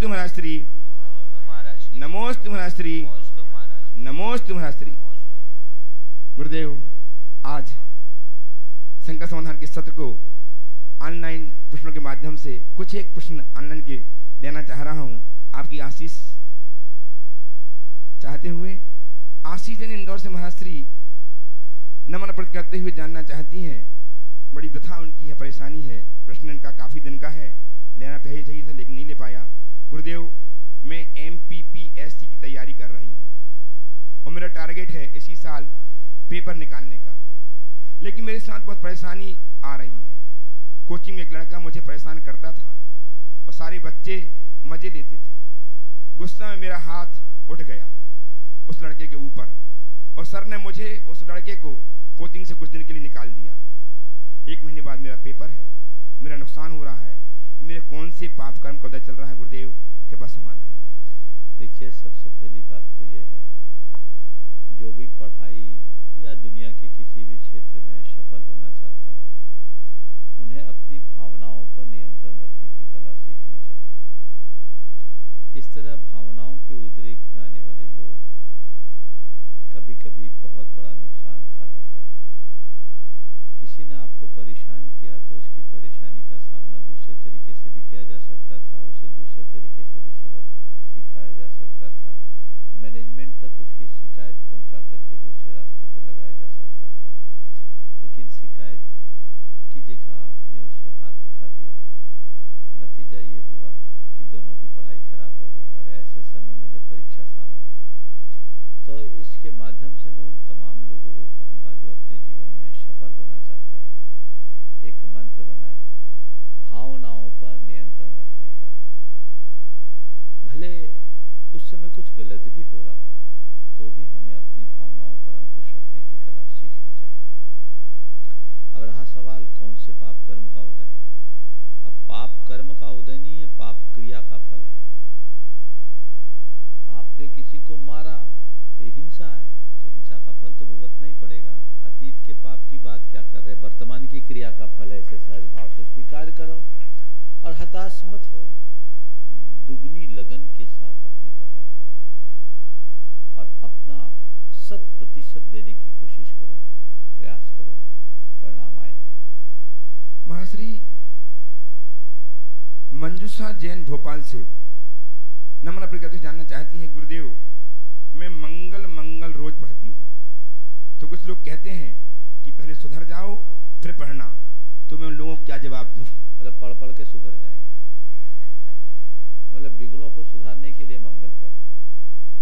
नमोस्तु महाराज श्री, नमोस्तु महाराज श्री, नमोस्तु महाराज श्री। गुरुदेव, आज शंका समाधान के सत्र को ऑनलाइन प्रश्नों के माध्यम से कुछ एक प्रश्न ऑनलाइन के लेना चाह रहा हूं, आपकी आशीष चाहते हुए। आशीष जन इंदौर से महाराज श्री नमन अर्पित करते हुए जानना चाहती हैं, बड़ी व्यथा उनकी है, परेशानी है। प्रश्न इनका काफी दिन का है, लेना पहले चाहिए था लेकिन नहीं ले पाया। गुरुदेव, मैं MPPSC की तैयारी कर रही हूँ और मेरा टारगेट है इसी साल पेपर निकालने का, लेकिन मेरे साथ बहुत परेशानी आ रही है। कोचिंग में एक लड़का मुझे परेशान करता था और सारे बच्चे मजे लेते थे। गुस्सा में मेरा हाथ उठ गया उस लड़के के ऊपर और सर ने मुझे उस लड़के को कोचिंग से कुछ दिन के लिए निकाल दिया। 1 महीने बाद मेरा पेपर है, मेरा नुकसान हो रहा है। मेरे कौन से पाप कर्म का उदय चल रहा है? गुरुदेव कृपा समाधान दें। देखिए, सबसे पहली बात तो ये है, जो भी पढ़ाई या दुनिया के किसी भी क्षेत्र में सफल होना चाहते हैं, उन्हें अपनी भावनाओं पर नियंत्रण रखने की कला सीखनी चाहिए। इस तरह भावनाओं के उद्रेक में आने वाले लोग कभी कभी बहुत बड़ा नुकसान खा लेते हैं। किसी ने आपको परेशान किया तो उसकी परेशानी का सामना दूसरे तरीके से भी किया जा सकता था, उसे दूसरे तरीके से भी सबक सिखाया जा सकता था, मैनेजमेंट तक उसकी शिकायत पहुंचा करके भी उसे रास्ते पर लगाया जा सकता था। लेकिन शिकायत की जगह आपने उसे हाथ उठा दिया, नतीजा ये हुआ कि दोनों की पढ़ाई खराब हो गई। और ऐसे समय में जब परीक्षा सामने, तो इसके माध्यम से मैं उन तमाम लोगों को कहूँगा जो अपने जीवन में सफल होना चाहते हैं, एक मंत्र बनाए भावनाओं पर नियंत्रण रखने का। भले उस समय कुछ गलत भी हो रहा हो तो भी हमें अपनी भावनाओं पर अंकुश रखने की कला सीखनी चाहिए। अब रहा सवाल कौन से पाप कर्म का उदय है। अब पाप कर्म का उदय नहीं है, पाप क्रिया का फल है। आपने किसी को मारा तो हिंसा है, तो हिंसा का फल तो भुगतना ही पड़ेगा। अतीत के पाप की बात क्या कर रहे हैं, वर्तमान की क्रिया का फल है। इसे सहज भाव से स्वीकार करो और हताश मत हो, दुगनी लगन के साथ अपनी पढ़ाई करो और अपना 100% देने की कोशिश करो, प्रयास करो, परिणाम आएंगे। महाश्री मंजूषा जैन भोपाल से नमन अर्पित करते जानना चाहती हैं, गुरुदेव मैं मंगल रोज पढ़ती हूँ, तो कुछ लोग कहते हैं कि पहले सुधर जाओ फिर पढ़ना, तो मैं उन लोगों को क्या जवाब दूँ? मतलब पढ़ पढ़ के सुधर जाएंगे, मतलब बिगड़ों को सुधारने के लिए मंगल करते हैं।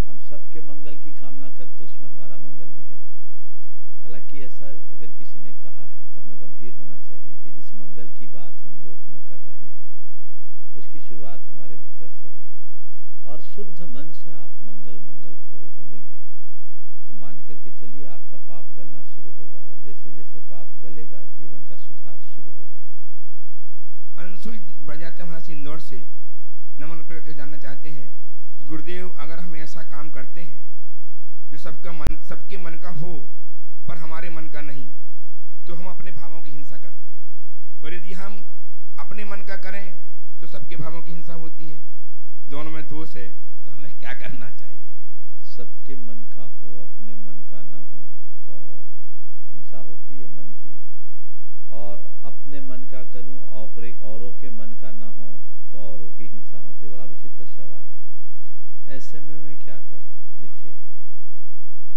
हम सबके मंगल की कामना करते, उसमें हमारा मंगल भी है। हालांकि ऐसा अगर किसी ने कहा है तो हमें गंभीर होना चाहिए कि जिस मंगल की बात हम लोक में कर रहे हैं उसकी शुरुआत हमारे भीतर से हो और शुद्ध मन से आप मंगल को भी बोलेंगे तो मान करके चलिए आपका पाप गलना शुरू होगा और जैसे जैसे पाप गलेगा जीवन का सुधार शुरू हो जाएगा। अंशुल बजाते महाराज इंदौर से नमन अर्पित करते जानना चाहते हैं कि गुरुदेव अगर हम ऐसा काम करते हैं जो सबके मन का हो पर हमारे मन का नहीं, तो हम अपने भावों की हिंसा करते हैं, और यदि हम अपने मन का करें तो सबके भावों की हिंसा होती है। दोनों में दोष है, तो हमें क्या करना चाहिए? सबके मन का हो, अपने मन का ना हो तो हिंसा होती है मन की, और अपने मन का करूं और औरों के मन का ना हो तो औरों की हिंसा होती। बड़ा विचित्र सवाल है। ऐसे में मैं क्या करूं? देखिए,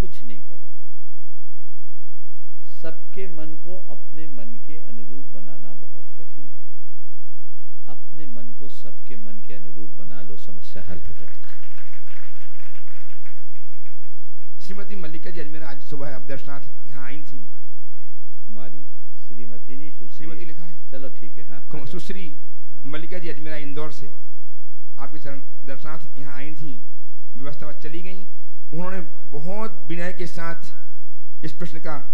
कुछ नहीं करो। सबके मन को अपने मन के अनुरूप बनाना बहुत कठिन है। अपने मन को सबके मन के अनुरूप बना लो, समस्या हल हो जाए। श्रीमती मल्लिका जी अजमेर आज सुबह आप दर्शनार्थ यहाँ आई थी। कुमारी श्रीमती नहीं, श्रीमती लिखा है, चलो ठीक है। हाँ, सुश्री मल्लिका जी अजमेर इंदौर से आपके दर्शनार्थ यहाँ आई थी, व्यवस्था चली गई। उन्होंने बहुत विनय के साथ इस प्रश्न का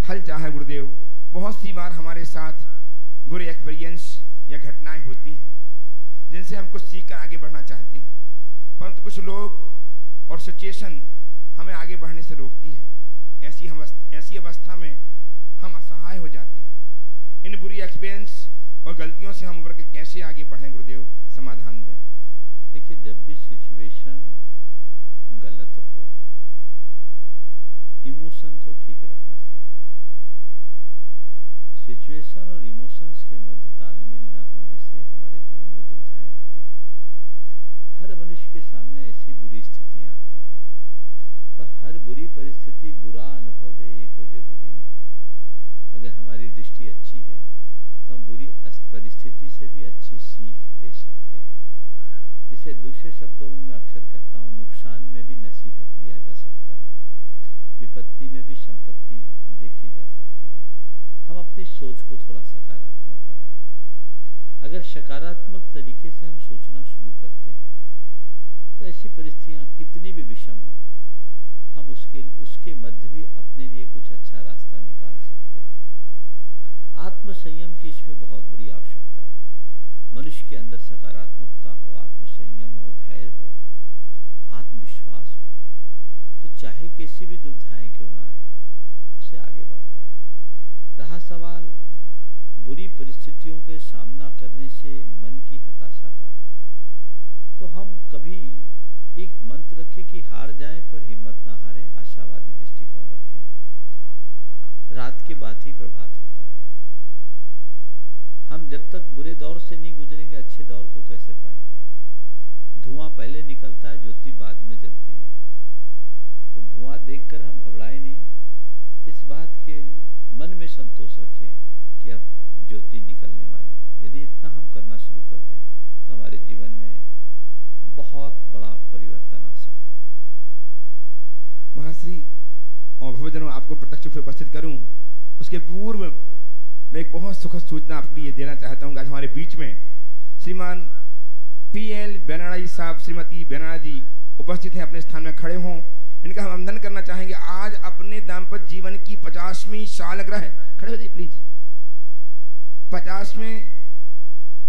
हल चाहा। गुरुदेव, बहुत सी बार हमारे साथ बुरे एक्सपीरियंस या घटनाएं होती हैं जिनसे हम कुछ सीख कर आगे बढ़ना चाहते हैं, परंतु कुछ लोग और सिचुएशन हमें आगे बढ़ने से रोकती है। ऐसी अवस्था में हम असहाय हो जाते हैं। इन बुरी एक्सपीरियंस और गलतियों से हम उभर के कैसे आगे बढ़ें? गुरुदेव समाधान दें। देखिए, जब भी सिचुएशन गलत हो, इमोशन को ठीक रखना सीखो। सिचुएशन और इमोशंस के मध्य तालमेल न होने से हमारे जीवन में दुविधाएं आती हैं। हर मनुष्य के सामने ऐसी बुरी स्थितियां आती हैं, पर हर बुरी परिस्थिति बुरा अनुभव दे ये कोई जरूरी नहीं। अगर हमारी दृष्टि अच्छी है तो हम बुरी परिस्थिति से भी अच्छी सीख ले सकते हैं। जिसे दूसरे शब्दों में मैं अक्सर कहता हूँ, नुकसान में भी नसीहत लिया जा सकता है, विपत्ति में भी संपत्ति देखी जा सकती है। हम अपनी सोच को थोड़ा सकारात्मक बनाएं। अगर सकारात्मक तरीके से हम सोचना शुरू करते हैं तो ऐसी परिस्थितियाँ कितनी भी विषम हो, हम उसके मध्य भी अपने लिए कुछ अच्छा रास्ता निकाल सकते हैं। आत्मसंयम की इसमें बहुत बड़ी आवश्यकता है। मनुष्य के अंदर सकारात्मकता हो, आत्मसंयम हो, धैर्य हो, आत्मविश्वास हो, तो चाहे कैसी भी दुविधाएं क्यों ना आए, उससे आगे बढ़ता है। रहा सवाल बुरी परिस्थितियों के सामना करने से मन की हताशा का, तो हम कभी एक मंत्र रखें कि हार जाएं पर हिम्मत ना हारें, आशावादी दृष्टिकोण रखें। रात के बाद ही प्रभात होता है। हम जब तक बुरे दौर से नहीं गुजरेंगे, अच्छे दौर को कैसे पाएंगे? धुआं पहले निकलता है, ज्योति बाद में जलती है। तो धुआं देखकर हम घबराए नहीं, इस बात के मन में संतोष रखें कि अब ज्योति निकलने वाली है। यदि इतना हम करना शुरू कर दें तो हमारे जीवन में बहुत बड़ा परिवर्तन आ सकता है। महाराज श्री और भवजनों, आपको प्रत्यक्ष रूप से उपस्थित करूं उसके पूर्व मैं एक बहुत सुखद सूचना आपके लिए देना चाहता हूं। आज हमारे बीच में श्रीमान पीएल बेनाड़ा जी साहब, श्रीमती बेनाड़ा जी उपस्थित हैं, अपने स्थान में खड़े हों। इनका हम अभिनंदन करना चाहेंगे। आज अपने दाम्पत्य जीवन की 50वीं सालगिरह, खड़े हो जाइए प्लीज, 50वें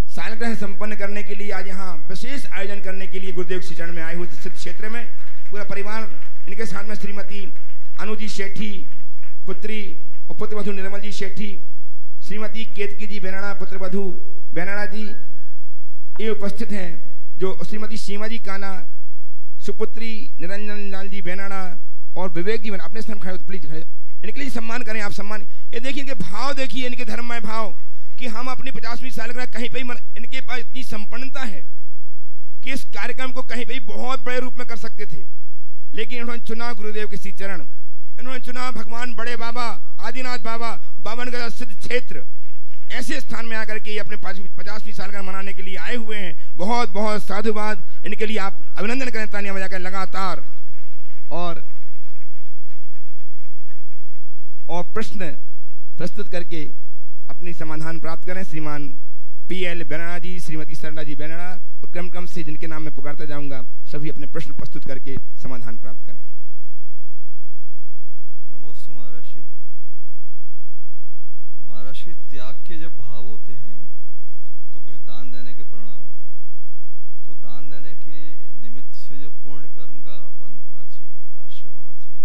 सालगिरह संपन्न करने के लिए आज यहाँ विशेष आयोजन करने के लिए गुरुदेव श्री चरण में आए हुए सिद्ध क्षेत्र में पूरा परिवार, इनके साथ में श्रीमती अनुजी शेठी पुत्री और पुत्रवधु निर्मल जी शेठी, श्रीमती केतकी जी बेनाड़ा पुत्रवधु बेनाड़ा जी ये उपस्थित हैं, जो श्रीमती सीमा जी काना सुपुत्री निरंजन लाल जी बेनाड़ा और विवेक जी अपने स्थान खड़े हो, प्लीज खड़े, इनके लिए सम्मान करें आप। सम्मान ये देखिए, इनके भाव देखिए, इनके धर्ममय भाव कि हम अपनी 50वीं सालगिरह कहीं पे इनके पास इतनी संपन्नता है कि इस कार्यक्रम को कहीं पे बहुत बड़े रूप में कर सकते थे, लेकिन इन्होंने चुना गुरुदेव के श्री चरण, इन्होंने चुना भगवान बड़े बाबा आदिनाथ बाबा बावनगढ़ सिद्ध क्षेत्र, ऐसे स्थान में आकर के अपने 50वीं सालगिरह मनाने के लिए आए हुए हैं। बहुत बहुत साधुवाद, इनके लिए आप अभिनंदन करें, तालियां बजाकर लगातार। और प्रश्न प्रस्तुत करके अपनी समाधान प्राप्त करें श्रीमान पीएल बेनाड़ा जी, श्रीमती सरला जी बेनाड़ा, और क्रम से जिनके नाम में पुकारता जाऊंगा सभी अपने प्रश्न प्रस्तुत करके समाधान प्राप्त करें। नमोस्तु महाराज। महाराज, त्याग के जब भाव होते हैं तो कुछ दान देने के परिणाम होते हैं। तो दान देने के निमित्त से जो पूर्ण कर्म का बंध होना चाहिए, आश्रय होना चाहिए,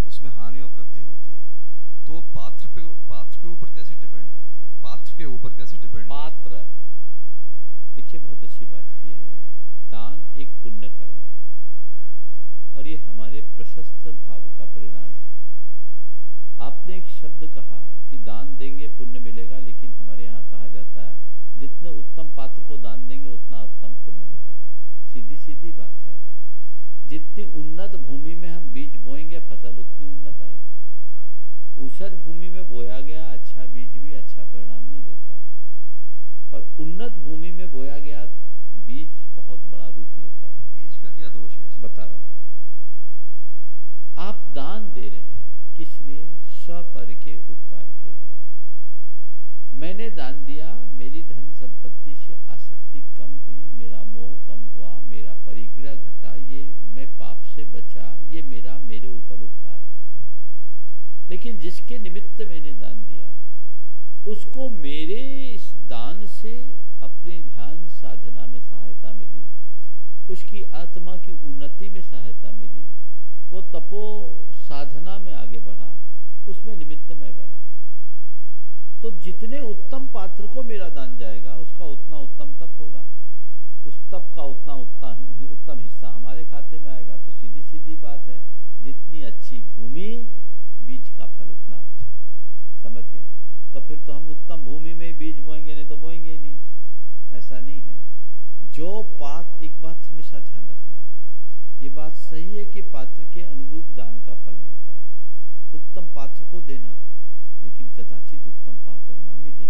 उसमें हानि और वृद्धि होती है। तो पात्र के ऊपर कैसे डिपेंड करती है? पात्र के ऊपर कैसे डिपेंड? पात्र, देखिए बहुत अच्छी बात की है। दान एक पुण्य कर्म है और ये हमारे प्रशस्त भाव का परिणाम है। आपने एक शब्द कहा कि दान देंगे पुण्य मिलेगा, लेकिन हमारे यहाँ कहा जाता है जितने उत्तम पात्र को दान देंगे उतना उत्तम पुण्य मिलेगा। सीधी सीधी बात है, जितनी उन्नत भूमि में हम बीज बोएंगे फसल उतनी उन्नत आएगी। ऊसर भूमि में बोया गया अच्छा बीज भी अच्छा परिणाम नहीं देता, पर उन्नत भूमि में बोया गया बीज बहुत बड़ा रूप लेता है। बीज का क्या दोष है? बता रहा हूं। आप दान दे रहे हैं किस लिए? स्वपर के उपकार के लिए। मैंने दान दिया, मेरी धन संपत्ति से आसक्ति कम हुई, मेरा मोह कम हुआ, मेरा परिग्रह घटा, ये मैं पाप से बचा, ये मेरे ऊपर उपकार है। लेकिन जिसके निमित्त मैंने दान दिया उसको मेरे इस दान से अपने ध्यान साधना में सहायता मिली, उसकी आत्मा की उन्नति में सहायता मिली, वो तपो साधना में आगे बढ़ा, उसमें निमित्त मैं बना। तो जितने उत्तम पात्र को मेरा दान जाएगा उसका उतना उत्तम तप होगा, उस तप का उतना उत्तम हिस्सा हमारे खाते में आएगा। तो सीधी सीधी बात है, जितनी अच्छी भूमि बीज का फल उतना अच्छा। समझ गए? तो फिर तो हम उत्तम भूमि में ही बीज बोएंगे, नहीं तो बोएंगे ही नहीं। ऐसा नहीं है। जो पात्र, एक बात हमेशा ध्यान रखना, ये बात सही है कि पात्र के अनुरूप दान का फल मिलता है। उत्तम पात्र को देना, लेकिन कदाचित उत्तम पात्र न मिले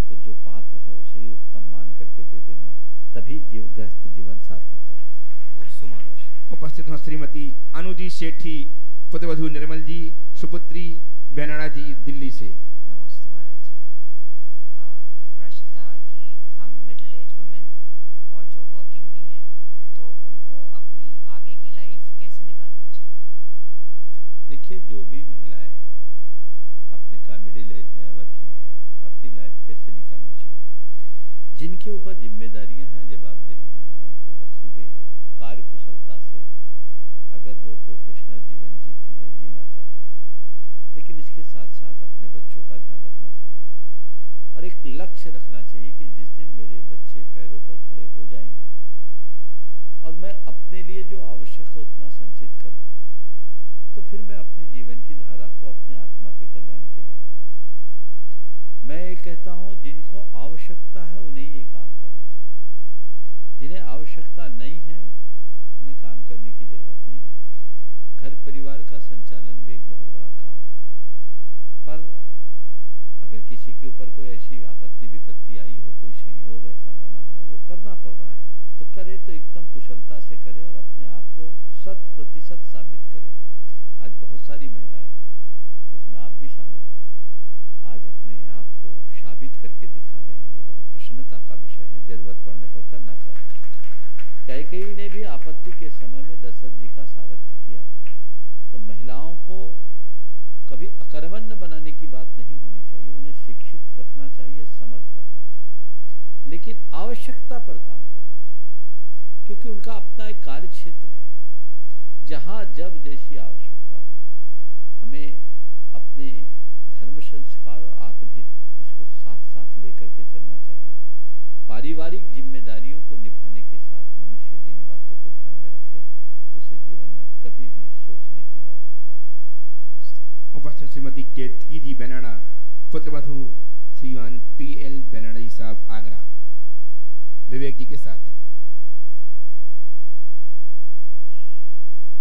तो जो पात्र है उसे ही उत्तम मान करके दे देना, तभी गृहस्थ जीवन सार्थक होगा। उपस्थित हैं श्रीमती अनुजी सेठी, पुत्रवधू निर्मल जी, सुपुत्री बेनाड़ा जी, दिल्ली से। नमस्ते महाराज जी। प्रश्न था कि हम मिडिल एज वुमेन और जो वर्किंग भी हैं, तो उनको अपनी आगे की लाइफ कैसे निकालनी चाहिए? देखिए, जो भी महिलाएं हैं, आपने कहा मिडिल एज है, वर्किंग है, अपनी लाइफ कैसे निकालनी चाहिए? जिनके ऊपर जिम्मेदारियां हैं, जवाबदेही हैं, उनको बखूबे कार्य कुशलता से अगर वो प्रोफेशनल जीवन जीती है, जीना चाहिए। लेकिन इसके साथ साथ अपने बच्चों का ध्यान रखना चाहिए और एक लक्ष्य रखना चाहिए कि जिस दिन मेरे बच्चे पैरों पर खड़े हो जाएंगे और मैं अपने लिए जो आवश्यक है उतना संचित करूं, तो फिर मैं अपने जीवन की धारा को अपने आत्मा के कल्याण के लिए दूंगा। मैं ये कहता हूं, जिनको आवश्यकता है उन्हें ये काम करना चाहिए। जिन्हें आवश्यकता नहीं है उन्हें काम करने की जरूरत नहीं है। घर परिवार का संचालन भी एक बहुत बड़ा काम है, पर अगर किसी के ऊपर कोई ऐसी आपत्ति विपत्ति आई हो, कोई संयोग ऐसा बना हो और वो करना पड़ रहा है, तो करे तो एकदम कुशलता से करे और अपने आप को 100% साबित करे। आज बहुत सारी महिलाएं, जिसमें आप भी शामिल हो, आज अपने आप को साबित करके दिखा रही हैं। ये बहुत प्रसन्नता का विषय है। जरूरत पड़ने पर करना चाहिए। कैकेयी ने भी आपत्ति के समय में दशरथ जी का सारथ्य किया था। तो महिलाओं को कभी अकर्मण्य बनाने की बात नहीं होनी चाहिए, उन्हें शिक्षित रखना चाहिए, समर्थ रखना चाहिए, लेकिन आवश्यकता पर काम करना चाहिए, क्योंकि उनका अपना एक कार्य क्षेत्र है जहां जब जैसी आवश्यकता हो। हमें अपने धर्म संस्कार और आत्महित इसको साथ साथ लेकर के चलना चाहिए। पारिवारिक जिम्मेदारियों को निभाने के साथ मनुष्य यदि इन बातों को ध्यान में रखे तो उसे जीवन में कभी भी सोचने की नौबत ना आए। उपस्थित श्रीमती केतकी जी बेनाड़ा, पुत्रवधू श्रीमान PL बेनाड़ा जी साहब, आगरा, विवेक जी के साथ।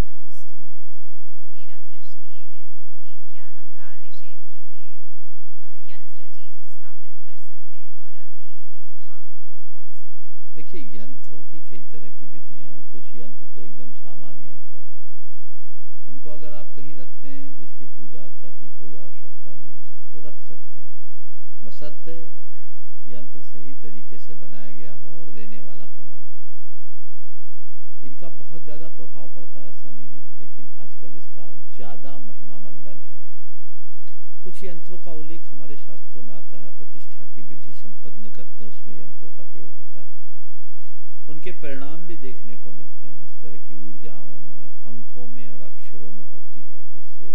नमस्ते महाराज। मेरा प्रश्न ये है कि क्या हम कार्य क्षेत्र में यंत्र जी स्थापित कर सकते हैं, और यदि हाँ तो कौन सा? देखिए, यंत्रों की कई तरह की विधियां हैं। कुछ यंत्र तो एकदम सामान्य यंत्र है, उनको अगर आप कहीं रखते हैं जिसकी पूजा अर्चा की कोई आवश्यकता नहीं है तो रख सकते हैं, बशर्ते यंत्र सही तरीके से बनाया गया हो और देने वाला प्रमाणित हो। इनका बहुत ज़्यादा प्रभाव पड़ता है ऐसा नहीं है, लेकिन आजकल इसका ज़्यादा महिमा मंडन है। कुछ यंत्रों का उल्लेख हमारे शास्त्रों में आता है, प्रतिष्ठा की विधि संपन्न करते हैं उसमें यंत्रों का प्रयोग होता है, उनके परिणाम भी देखने को मिलते हैं। उस तरह की ऊर्जा उन अंकों में और अक्षरों में होती है जिससे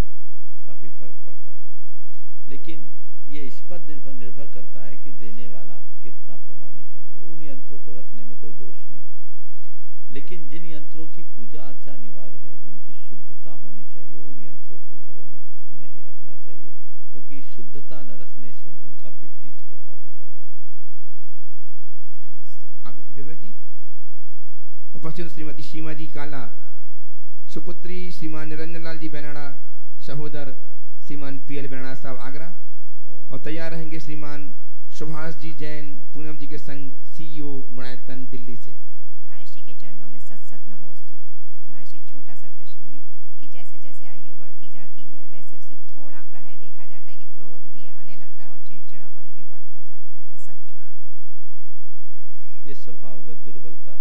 काफ़ी फर्क पड़ता है। लेकिन ये इस पर निर्भर करता है कि देने वाला कितना प्रामाणिक है, और उन यंत्रों को रखने में कोई दोष नहीं है। लेकिन जिन यंत्रों की पूजा अर्चा अनिवार्य है, जिनकी शुद्धता होनी चाहिए, उन यंत्रों को घरों में नहीं रखना चाहिए, क्योंकि शुद्धता न रखने से उनका विपरीत प्रभाव भी पड़ जाता है। नमस्ते। विवेक जी। उपस्थित श्रीमती सीमा जी काला, सुपुत्री श्रीमान निरंजन लाल जी बेनाड़ा, सहोदर श्रीमान PL बेनाड़ा साहब, आगरा, और तैयार रहेंगे श्रीमान सुभाष जी जैन, पूनम जी के संग, CEO गुणायतन, दिल्ली से। महर्षि के चरणों में सत सत नमोस्तु। महर्षि, छोटा सा प्रश्न है कि जैसे जैसे आयु बढ़ती जाती है वैसे वैसे थोड़ा प्राय देखा जाता है कि क्रोध भी आने लगता है और चिड़चिड़ापन भी बढ़ता जाता है, ऐसा क्यों? ये स्वभावगत दुर्बलता है।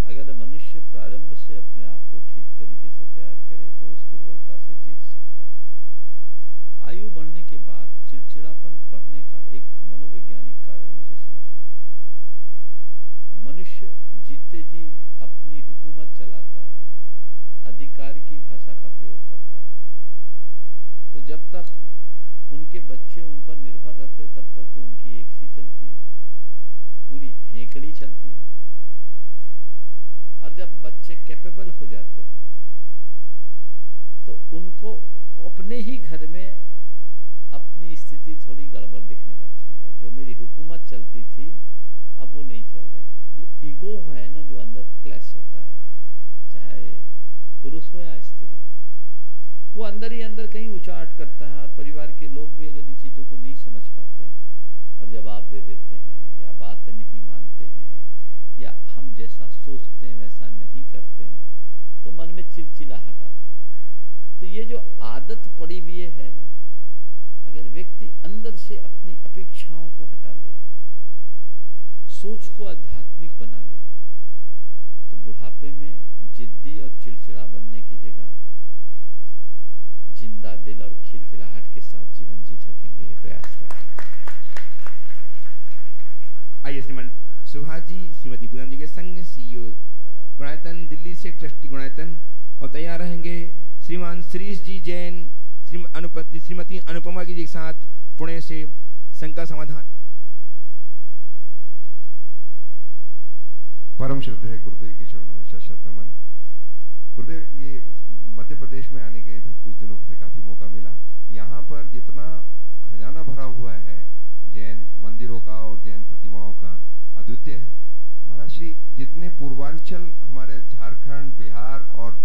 अगर मनुष्य प्रारंभ से अपने आप को ठीक तरीके से तैयार करे तो उस दुर्बलता से जीत सकता है। आयु बढ़ने के बाद चिड़चिड़ापन बढ़ने का एक मनोवैज्ञानिक कारण मुझे समझ में आता है। मनुष्य जीते जी अपनी हुकूमत चलाता है, अधिकार की भाषा का प्रयोग करता है, तो जब तक उनके बच्चे उन पर निर्भर रहते तब तक तो उनकी एक सी चलती है। पूरी हेंकड़ी चलती है। और जब बच्चे कैपेबल हो जाते हैं तो उनको अपने ही घर में अपनी स्थिति थोड़ी गड़बड़ दिखने लगती है। जो मेरी हुकूमत चलती थी अब वो नहीं चल रही। ये ईगो है ना जो अंदर क्लैश होता है, चाहे पुरुष हो या स्त्री, वो अंदर ही अंदर कहीं उचाट करता है। और परिवार के लोग भी अगर इन चीज़ों को नहीं समझ पाते और जवाब दे देते हैं या बात नहीं मानते हैं या हम जैसा सोचते हैं वैसा नहीं करते हैं तो मन में चिड़चिड़ाहट आती है। तो ये जो आदत पड़ी हुई है ना, अगर व्यक्ति अंदर से अपनी अपेक्षाओं को हटा ले, सोच को आध्यात्मिक बना ले, तो बुढ़ापे में जिद्दी और चिड़चिड़ा बनने की जगह जिंदा दिल और खिलखिलाहट के साथ जीवन जी सकेंगे। ये प्रयास करें। आइए श्रीमान सुभाष जी श्रीमती पूनम जी के संग सीईओ गुणायतन दिल्ली से ट्रस्टी गुणायतन, और तैयार रहेंगे श्रीमान श्रीश जी जैन श्रीमती अनुपमा जी के साथ पुणे से शंका समाधान। परम श्रद्धेय गुरुदेव के चरणों में शत नमन। गुरुदेव, ये मध्य प्रदेश में आने के इधर कुछ दिनों से काफी मौका मिला। यहाँ पर जितना खजाना भरा हुआ है जैन मंदिरों का और जैन प्रतिमाओं का, अद्वितीय है। महाराज श्री, जितने पूर्वांचल हमारे झारखंड, बिहार और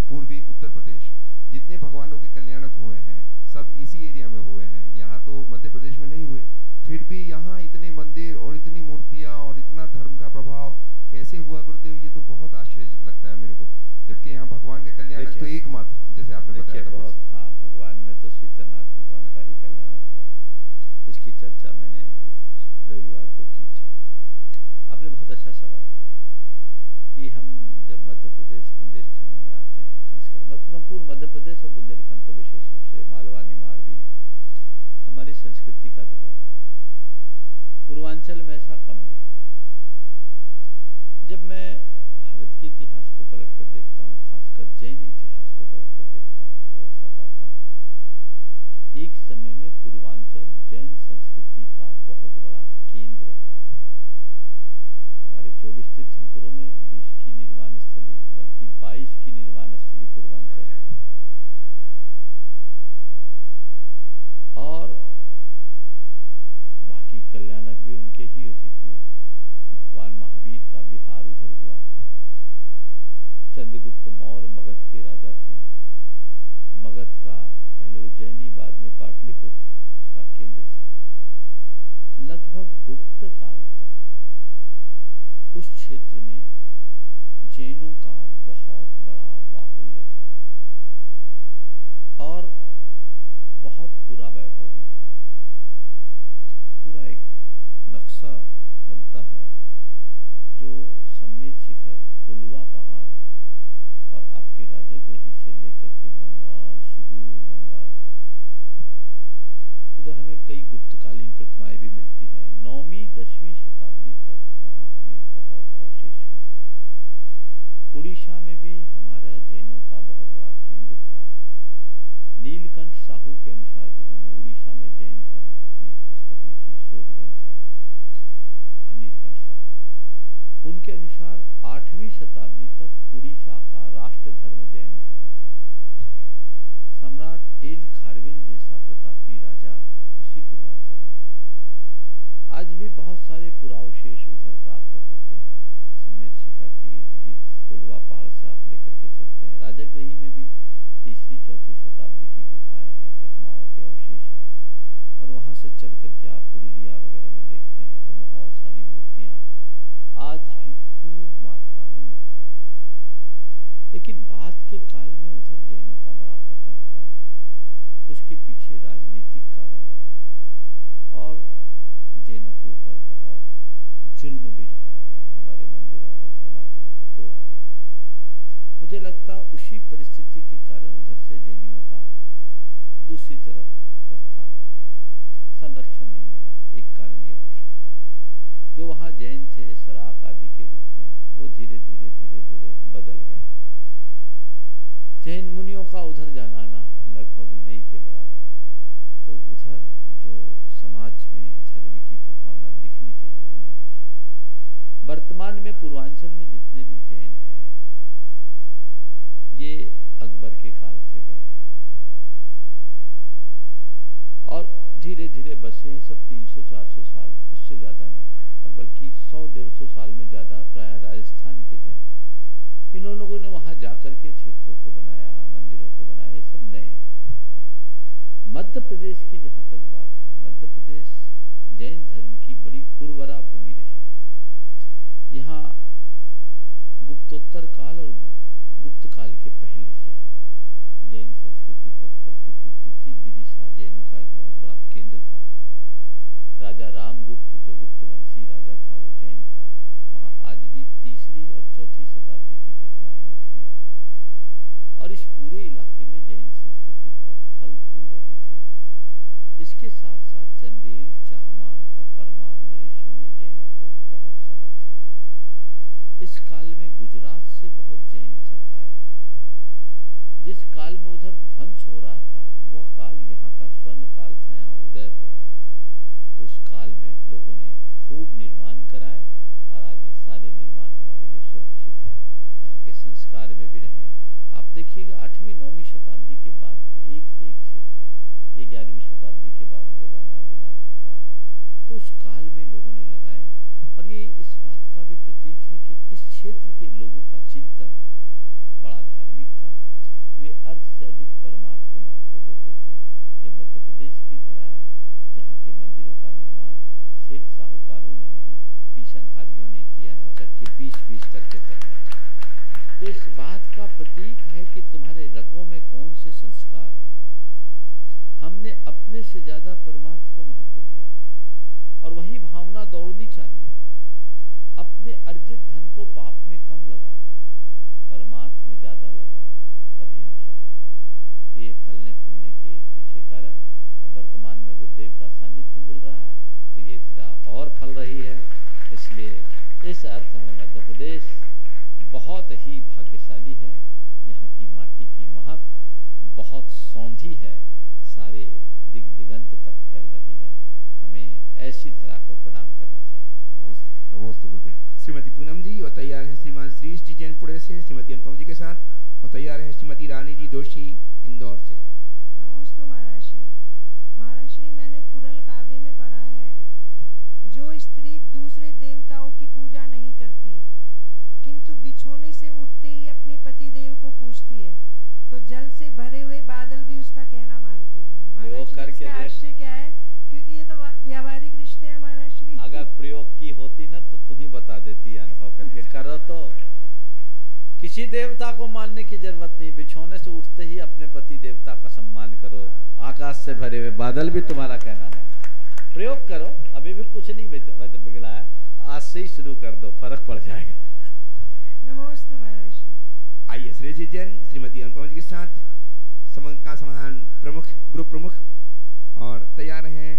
पूर्वी उत्तर प्रदेश जितने भगवानों के कल्याणक हुए हैं सब इसी एरिया में हुए हैं। यहाँ तो मध्य प्रदेश में नहीं हुए, फिर भी यहाँ इतने मंदिर और इतनी मूर्तियां और इतना धर्म का प्रभाव कैसे हुआ गुरुदेव? ये तो बहुत आश्चर्य लगता है मेरे को, जबकि यहाँ भगवान के कल्याणक तो एकमात्र, जैसे आपने बताया था। बहुत, हाँ, भगवान में तो शीतलनाथ भगवान का ही कल्याणक हुआ है। इसकी चर्चा मैंने रविवार को की थी। आपने बहुत अच्छा सवाल किया है कि हम जब मध्य प्रदेश बुंदेलखंड में आते हैं, खासकर संपूर्ण मध्य प्रदेश और बुंदेलखंड तो विशेष रूप से, मालवा निमाड़ भी है, हमारी संस्कृति का धरोहर है। पूर्वांचल में ऐसा कम दिखता है। जब मैं भारत के इतिहास को पलट कर देखता हूँ, खासकर जैन इतिहास को पलट कर देखता हूँ, तो ऐसा पाता हूँ कि एक समय में पूर्वांचल जैन संस्कृति का बहुत बड़ा केंद्र था। हमारे 24 तीर्थंकरों में 20 की निर्वाण स्थली, बल्कि 22 की निर्वाण स्थली पूर्वांचल है। और बाकी कल्याणक भी उनके ही अधिक हुए। भगवान महावीर का विहार उधर हुआ। चंद्रगुप्त मौर्य मगध के राजा थे। मगध का पहले उज्जैनी, बाद में पाटलिपुत्र उसका केंद्र था। लगभग गुप्त काल तक उस क्षेत्र में जैनों का बहुत बड़ा बाहुल्य था और बहुत पूरा वैभव भी था। पूरा एक नक्शा बनता है जो सम्मेद शिखर, कोलवा पहाड़ और आपके राजगृही से लेकर के बंगाल, सुदूर बंगाल तक। उधर हमें कई गुप्तकालीन प्रतिमाएं भी मिलती है। 9वीं 10वीं शताब्दी तक वहाँ हमें बहुत अवशेष मिलते हैं। उड़ीसा में भी हमारे जैनों का बहुत बड़ा केंद्र था। नीलकंठ साहू के अनुसार, जिन्होंने उड़ीसा में जैन धर्म अपनी पुस्तक लिखी, शोध ग्रंथ है नीलकंठ साहू, उनके अनुसार 8वीं शताब्दी तक उड़ीसा का राष्ट्र धर्म जैन धर्म था। सम्राट एल खारवेल जैसा प्रतापी राजा उसी पूर्वांचल में हुआ। आज भी बहुत सारे पुरावशेष उधर प्राप्त होते हैं। सम्मेद शिखर के इर्द गिर्द कोलवा पहाड़ से आप लेकर के चलते हैं, राजगृही में भी 3री-4थी शताब्दी की गुफाएं हैं, प्रतिमाओं के अवशेष हैं। और वहाँ से चल करके आप पुरुलिया वगैरह में देखते हैं तो बहुत सारी मूर्तियाँ आज भी खूब मात्रा में मिलती है। लेकिन बाद के काल में उधर जैनों का बड़ा पतन हुआ। उसके पीछे राजनीतिक कारण रहे और जैनों के ऊपर बहुत जुल्म भी ढाया गया। हमारे मंदिरों और धर्मायतनों को तोड़ा गया। मुझे लगता उसी परिस्थिति के कारण उधर से जैनियों का दूसरी तरफ प्रस्थान हो गया, संरक्षण नहीं मिला। एक कारण ये हो सकता है। जो वहाँ जैन थे सराक आदि के रूप में, वो धीरे धीरे बदल गए। जैन मुनियों का उधर जाना आना लगभग नहीं के बराबर हो गया। तो उधर जो समाज में धर्म की प्रभावना दिखनी चाहिए वो नहीं दिखी। वर्तमान में पूर्वांचल में जितने भी जैन हैं ये अकबर के काल से गए और धीरे धीरे बसे हैं सब 300-400 साल, उससे ज़्यादा नहीं, और बल्कि 100-150 साल में ज़्यादा प्राय राजस्थान के जैन। इन लोगों ने वहाँ जा कर के क्षेत्रों को बनाया, मंदिरों को बनाया, ये सब नए। मध्य प्रदेश की जहाँ तक बात है, मध्य प्रदेश जैन धर्म की बड़ी उर्वरा भूमि रही है। यहाँ गुप्तोत्तर काल और गुप्त काल के पहले से जैन संस्कृति बहुत फलती फूलती थी। विदिशा जैनों का एक बहुत बड़ा केंद्र था। राजा रामगुप्त जो गुप्त वंशी राजा था वो जैन था। वहाँ आज भी 3री और 4थी शताब्दी की प्रतिमाएं मिलती है और इस पूरे इलाके में जैन संस्कृति बहुत फल फूल रही थी। इसके साथ साथ चंदेल, चाहमान और परमार नरेशों ने जैनों को बहुत संरक्षण दिया। इस काल में गुजरात से बहुत जैन इधर आए। जिस काल में उधर ध्वंस हो रहा था वह काल यहाँ का स्वर्ण काल था, यहाँ उदय हो रहा था। तो उस काल में लोगों ने यहाँ खूब निर्माण कराए और आज ये सारे निर्माण हमारे लिए सुरक्षित हैं, यहाँ के संस्कार में भी रहे। आप देखिएगा 8वीं 9वीं शताब्दी के बाद के एक से एक क्षेत्र है। ये 11वीं शताब्दी के 52 गजा में आदिनाथ भगवान है। तो उस काल में लोगों ने लगाए और ये इस बात का भी प्रतीक है कि इस क्षेत्र के लोगों का चिंतन बड़ा धार्मिक था। वे अर्थ से अधिक परमार्थ को महत्व देते थे। यह मध्य प्रदेश की धरा है जहाँ के मंदिरों का निर्माण सेठ साहूकारों ने नहीं, पीसनहारियों ने किया है, चक्की पीस करके करने। तो इस बात का प्रतीक है कि तुम्हारे रगों में कौन से संस्कार हैं। हमने अपने से ज्यादा परमार्थ को महत्व दिया और वही भावना दौड़नी चाहिए। अपने अर्जित धन को पाप में कम लगाओ, परमार्थ में ज्यादा लगाओ, तभी हम सफल होंगे। तो ये फलने फूलने के पीछे कारण। अब वर्तमान में गुरुदेव का सानिध्य मिल रहा है तो ये धरा और फल रही है। इसलिए इस अर्थ में मध्य प्रदेश बहुत ही भाग्यशाली है। यहाँ की माटी की महक बहुत सौंधी है, सारे दिगंत तक फैल रही है। हमें ऐसी धरा को प्रणाम करना चाहिए। नमोस्तु गुरुदेव। श्रीमती पूनम जी और तैयार हैं श्रीमान श्रीश जी जैनपुरे से श्रीमती अनुपम जी के साथ, और तैयार हैं श्रीमती रानी जी दोषी इंदौर से। नमोस्तु महाराज श्री। महाराज श्री, मैंने कुरल काव्य में पढ़ा है, जो स्त्री दूसरे देवताओं की पूजा नहीं करती किंतु बिछोने से उठते ही अपने पति देव को पूछती है, तो जल से भरे हुए बादल भी उसका कहना मानते हैं। महाराज श्री, इसका आश्चर्य क्या है? क्योंकि ये तो व्यावहारिक रिश्ते हैं महाराज श्री। अगर प्रयोग की होती ना तो तुम ही बता देती, अनुभव करके करो। तो किसी देवता को मानने की जरूरत नहीं, बिछोने से उठते ही अपने पति देवता का सम्मान करो। आकाश से भरे हुए बादल भी तुम्हारा कहना है। प्रयोग करो, अभी भी कुछ नहीं बिगड़ा है, आज से ही शुरू कर दो, फर्क पड़ जाएगा। नमस्ते महाराज श्री। आइए श्रेय जी जैन श्रीमती अनुपम जी के साथ का समाधान प्रमुख ग्रुप प्रमुख, और तैयार हैं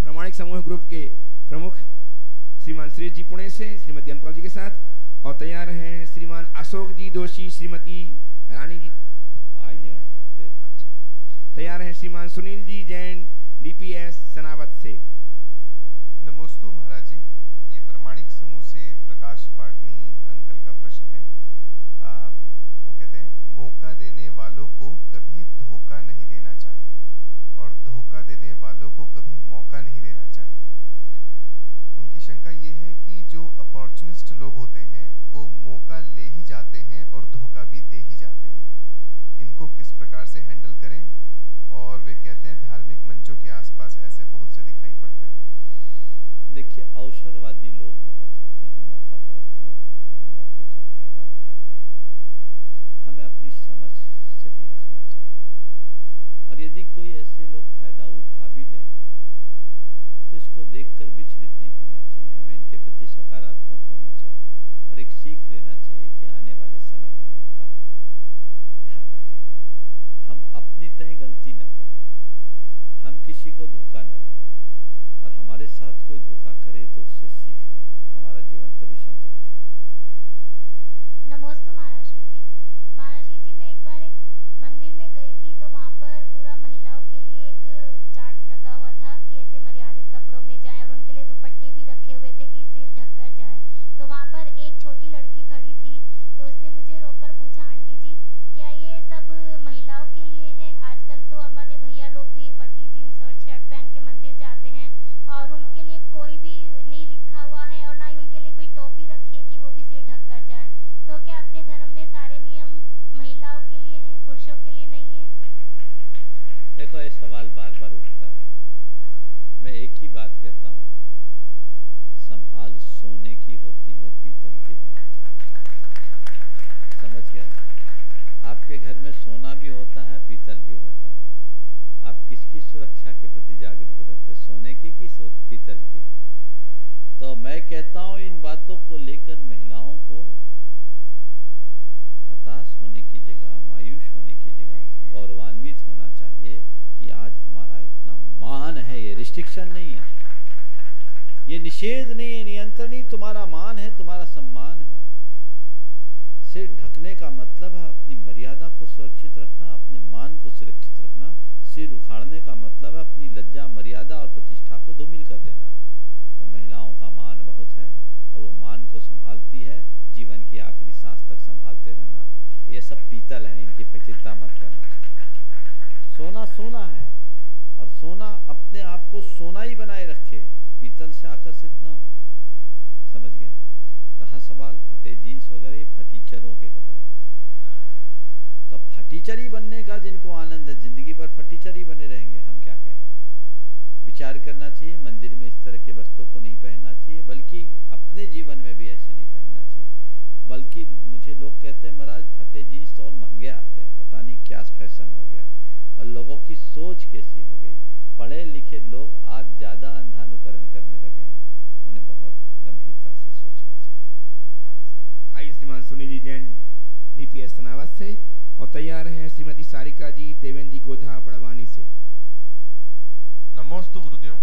प्रामाणिक समूह ग्रुप के प्रमुख श्रीमान श्री जी पुणे से श्रीमती अनुपम जी के साथ, और तैयार हैं श्रीमान अशोक जी दोषी श्रीमती रानी जी। अच्छा, तैयार हैं श्रीमान सुनील जी जैन DPS सनावत से। नमोस्तु महाराज जी। ये प्रामाणिक समूह से प्रकाश पाटनी अंकल का प्रश्न है। वो कहते हैं, मौका देने वालों को कभी धोखा नहीं देना चाहिए और धोखा देने वालों को कभी मौका नहीं देना चाहिए। उनकी शंका ये है कि जो अपॉर्चुनिस्ट लोग होते हैं वो मौका ले ही जाते हैं और धोखा भी दे ही जाते हैं। इनको किस प्रकार से हैंडल करें? और वे कहते हैं धार्मिक मंचों के आसपास ऐसे बहुत से दिखाई पड़ते हैं। देखिए, अवसरवादी लोग बहुत होते हैं, मौका परस्त लोग होते हैं, मौके का फायदा उठाते हैं। हमें अपनी समझ सही रखना चाहिए और यदि कोई ऐसे लोग फायदा उठा भी ले तो इसको देखकर विचलित नहीं होना चाहिए। हमें इनके प्रति सकारात्मक होना चाहिए और एक सीख लेना चाहिए कि आने वाले समय में हम इनका ध्यान रखेंगे। हम अपनी तय गलती न करें, हम किसी को धोखा न दें, और हमारे साथ कोई धोखा करे तो उससे सीख लें। हमारा जीवन तभी संतुलित है। नमस्ते महाराज श्री जी। महाराज श्री जी, मैं एक बार एक मंदिर में गई थी तो वहाँ पर पूरा महिलाओं के लिए एक चार्ट लगा हुआ था कि ऐसे मर्यादित कपड़ों में जाएं और उनके लिए दुपट्टे भी रखे हुए थे कि सिर ढककर जाएं। तो सोने की होती है, पीतल की नहीं। समझ गए? आपके घर में सोना भी होता है, पीतल भी होता है। आप किसकी सुरक्षा के प्रति जागरूक रहते, सोने की कि पीतल की? तो मैं कहता हूं इन बातों को लेकर महिलाओं को हताश होने की जगह, मायूस होने की जगह गौरवान्वित होना चाहिए कि आज हमारा इतना मान है। ये रिस्ट्रिक्शन नहीं है, ये निषेध नहीं है, नियंत्रण नहीं, तुम्हारा मान है, तुम्हारा सम्मान है। सिर ढकने का मतलब है अपनी मर्यादा को सुरक्षित रखना, अपने मान को सुरक्षित रखना। सिर उखाड़ने का मतलब है अपनी लज्जा, मर्यादा और प्रतिष्ठा को धूमिल कर देना। तो महिलाओं का मान बहुत है और वो मान को संभालती है, जीवन की आखिरी सांस तक संभालते रहना। ये सब पीतल है, इनकी चिंता मत करना। सोना सोना है और सोना अपने आप को सोना ही बनाए रखे, पीतल से आकर्षित ना हो। समझ गए? रहा सवाल फटे जीन्स वगैरह, ये फटीचरों के कपड़े। तो फटीचरी बनने का जिनको आनंद है, जिंदगी भर फटीचरी बने रहेंगे, हम क्या कहें? विचार करना चाहिए, मंदिर में इस तरह के वस्त्रों को नहीं पहनना चाहिए, बल्कि अपने जीवन में भी ऐसे नहीं पहनना चाहिए। बल्कि मुझे लोग कहते हैं महाराज फटे जीन्स तो और महंगे आते हैं, पता नहीं क्या फैशन हो गया और लोगों की सोच कैसी हो गई। पढ़े लिखे लोग आज ज़्यादा अंधानुकरण करने लगे हैं, उन्हें बहुत गंभीरता से सोचना चाहिए। आइए श्रीमान सुनील जी जैन DPS तनावत से, और तैयार हैं श्रीमती सारिका जी देवेंद्र जी गोधा बड़वानी से। नमोस्तु गुरुदेव।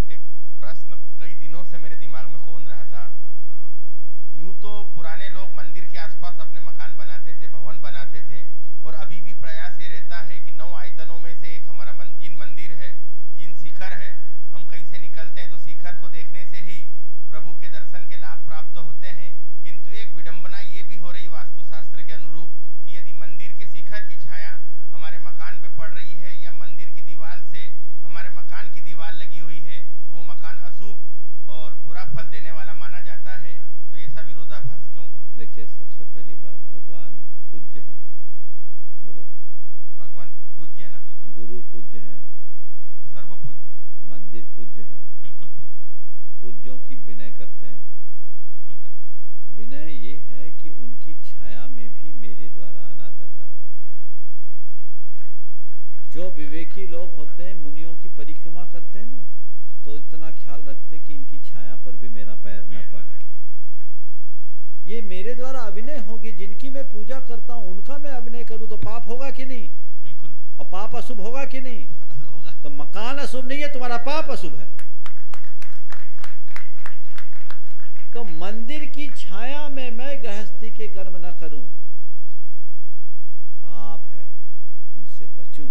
एक प्रश्न कई दिनों से मेरे दिमाग में खोन रहा था। यूं तो पुराने लोग मंदिर के आसपास अपने मकान बनाते थे, भवन बनाते थे, और अभी भी प्रयास ये रहता है कि 9 आयतनों में से एक हमारा जिन मंदिर है, जिन शिखर है, हम कहीं से निकलते हैं तो शिखर को देखने से ही प्रभु के दर्शन के लाभ प्राप्त होते हैं। किंतु एक विडंबना ये भी हो रही वास्तुशास्त्र के अनुरूप कि यदि मंदिर के शिखर की छाया हमारे मकान पे पड़ रही है या मंदिर की दीवार से हमारे मकान की दीवार लगी हुई है, तो वो मकान अशुभ और बुरा फल देने वाला माना जाता है। तो ऐसा विरोधाभास क्यों गुरुदेव? देखिए, सबसे पहली बात, भगवान पूज्य है। बोलो, भगवान पूज्य है ना? बिल्कुल। गुरु पूज्य है, सर्व पूज्य है, मंदिर पूज्य है, बिल्कुल पूज्य है। तो पूज्यों की विनय करते हैं, बिल्कुल करते हैं। विनय ये है कि उनकी छाया में भी मेरे द्वारा अनादर न हो। जो विवेकी लोग होते हैं, मुनियों की परिक्रमा करते हैं ना, तो इतना ख्याल रखते हैं कि इनकी छाया पर भी मेरा पैर न पड़े। ये मेरे द्वारा अभिनय होगी, जिनकी मैं पूजा करता हूं उनका मैं अभिनय करूं तो पाप होगा कि नहीं? बिल्कुल। और पाप अशुभ होगा कि नहीं? होगा। तो मकान अशुभ नहीं है, तुम्हारा पाप अशुभ है। तो मंदिर की छाया में मैं गृहस्थी के कर्म न करूं, पाप है, उनसे बचूं।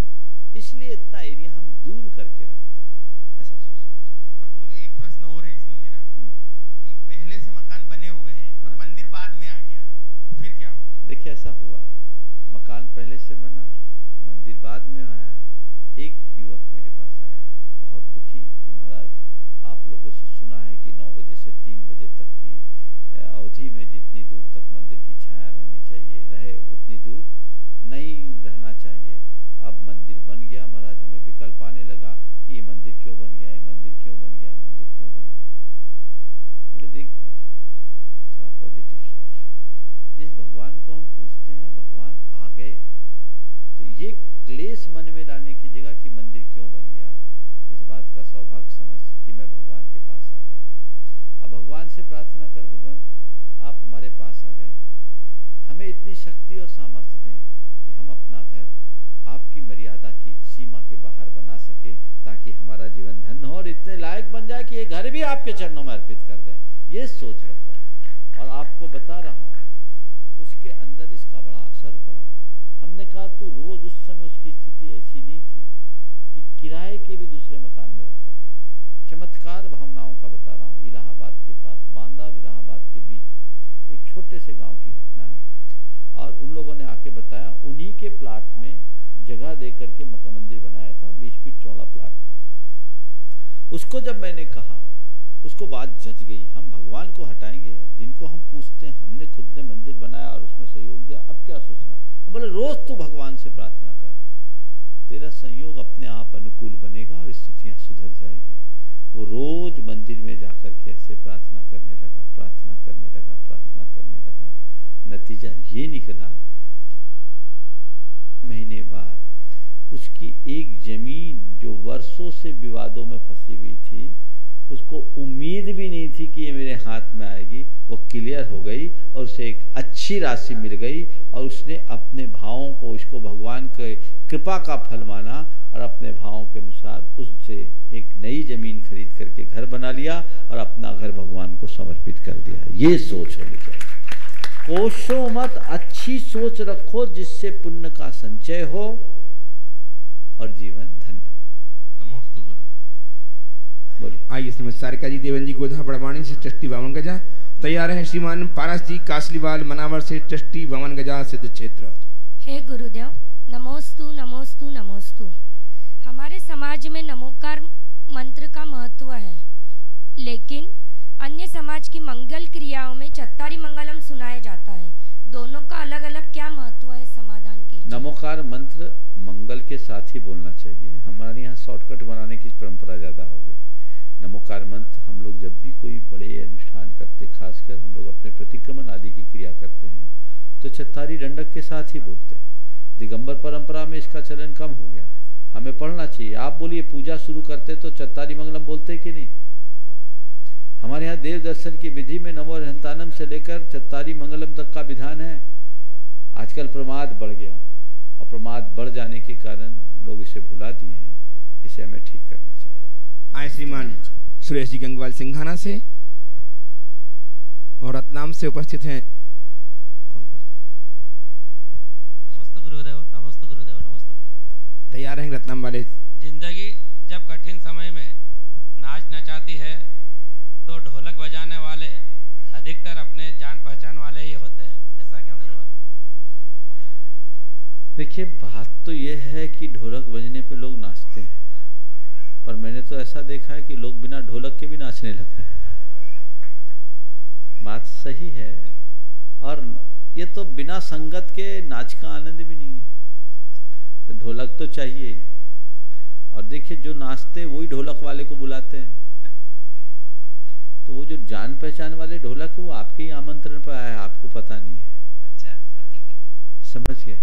इसलिए इतना एरिया हम दूर करके रखते हैं, ऐसा सोचना चाहिए। पर गुरुदेव एक प्रश्न और है इसमें मेरा, कि पहले से मकान बने हुए हैं और मंदिर बाद में आ गया, तो फिर क्या होगा? देखिए, ऐसा हुआ, मकान पहले से बना, मंदिर बाद में आया। एक युवक मेरे पास आया, बहुत दुखी कि महाराज आप लोगों से सुना है कि 9 बजे से 3 बजे तक की अवधि में जितनी दूर तक मंदिर की छाया रहनी चाहिए, रहे उतनी दूर नहीं रहना चाहिए। अब मंदिर बन गया महाराज, हमें विकल्प आने लगा कि ये मंदिर क्यों बन गया, ये मंदिर क्यों बन गया, मंदिर क्यों बन गया। बोले देख भाई, थोड़ा पॉजिटिव सोच। जिस भगवान को हम पूछते हैं, भगवान आ गए, तो ये क्लेश मन में लाने की जगह कि मंदिर क्यों बन गया, इस बात का सौभाग्य समझ कि मैं भगवान के पास आ गया। अब भगवान से प्रार्थना कर, भगवान आप हमारे पास आ गए, हमें इतनी शक्ति और सामर्थ्य दें कि हम अपना घर आपकी मर्यादा की सीमा के बाहर बना सके, ताकि हमारा जीवन धन्य हो और इतने लायक बन जाए कि ये घर भी आपके चरणों में अर्पित कर दें। ये सोच रखो। और आपको बता रहा हूँ, उसके अंदर इसका बड़ा असर पड़ा। हमने कहा तू रोज, उस समय उसकी स्थिति ऐसी नहीं थी कि किराए के भी दूसरे मकान में रह सके। चमत्कार भावनाओं का बता रहा हूँ। इलाहाबाद के पास, बांदा और इलाहाबाद के बीच एक छोटे से गांव की घटना है, और उन लोगों ने आके बताया उन्हीं के प्लाट में जगह दे करके मंदिर बनाया था, 20 फीट चौड़ा प्लाट था। उसको जब मैंने कहा, उसको बात जच गई, हम भगवान को हटाएंगे, जिनको हम पूछते हैं, हमने खुद ने मंदिर बनाया और उसमें सहयोग दिया, अब क्या सोचना। हम बोले रोज तू भगवान से प्रार्थना कर, तेरा संयोग अपने आप अनुकूल बनेगा और स्थितियां सुधर जाएगी। वो रोज मंदिर में जाकर के ऐसे प्रार्थना करने लगा, प्रार्थना करने लगा, प्रार्थना करने लगा। नतीजा ये निकला, महीने बाद उसकी एक जमीन जो वर्षों से विवादों में फंसी हुई थी, उसको उम्मीद भी नहीं थी कि ये मेरे हाथ में आएगी, वो क्लियर हो गई और उसे एक अच्छी राशि मिल गई और उसने अपने भावों को, उसको भगवान के कृपा का फल माना और अपने भावों के अनुसार उससे एक नई जमीन खरीद करके घर बना लिया और अपना घर भगवान को समर्पित कर दिया। ये सोच होनी चाहिए। कोशो मत, अच्छी सोच रखो जिससे पुण्य का संचय हो और जीवन धन्य। नमोस्तु गुरुदेव। बोलिए। आइए श्रीमती सारिका जी देवन जी गोधा बड़वाणी से ट्रस्टी 52 गजा तैयार है। श्रीमान पारस जी कासलीवाल मनावर से ट्रस्टी 52 गजा सिद्ध क्षेत्र। हे गुरुदेव, नमोस्तु नमोस्तु नमोस्तु। हमारे समाज में नमोकार मंत्र का महत्व है, लेकिन अन्य समाज की मंगल क्रियाओं में चत्तारी मंगलम सुनाया जाता है। दोनों का अलग अलग क्या महत्व है, समाधान कीजिए। नमोकार मंत्र मंगल के साथ ही बोलना चाहिए। हमारे यहाँ शॉर्टकट बनाने की परंपरा ज़्यादा हो गई। नमोकार मंत्र हम लोग जब भी कोई बड़े अनुष्ठान करते, खासकर हम लोग अपने प्रतिक्रमण आदि की क्रिया करते हैं, तो चत्तारी दंडक के साथ ही बोलते हैं। दिगंबर परंपरा में इसका चलन कम हो गया, हमें पढ़ना चाहिए। आप बोलिए, पूजा शुरू करते तो चत्तारी मंगलम बोलते कि नहीं? हमारे यहाँ देव दर्शन की विधि में नमो हंतानम से लेकर चत्तारी मंगलम तक का विधान है। आजकल प्रमाद बढ़ गया और प्रमाद बढ़ जाने के कारण लोग इसे भुला दिए हैं। इसे हमें ठीक करना चाहिए। आए श्रीमान सुरेश जी गंगवाल सिंघाना से और रतलाम से उपस्थित हैं। कौन उपस्थित? नमस्ते गुरुदेव, नमस्ते गुरुदेव, नमस्ते गुरुदेव। तैयार हैं रतलाम वाले। जिंदगी जब कठिन समय में नाच नचाती है तो ढोलक बजाने वाले अधिकतर अपने जान पहचान वाले ही होते हैं। ऐसा क्यों गुरुवर? देखिए, बात तो यह है कि ढोलक बजने पे लोग नाचते हैं, पर मैंने तो ऐसा देखा है कि लोग बिना ढोलक के भी नाचने लगते हैं। बात सही है, और ये तो बिना संगत के नाच का आनंद भी नहीं है। तो ढोलक तो चाहिए ही। और देखिए, जो नाचते हैं वही ढोलक वाले को बुलाते हैं। तो वो जो जान पहचान वाले ढोलक है वो आपके ही आमंत्रण पर आया है, आपको पता नहीं है। अच्छा, समझ गए?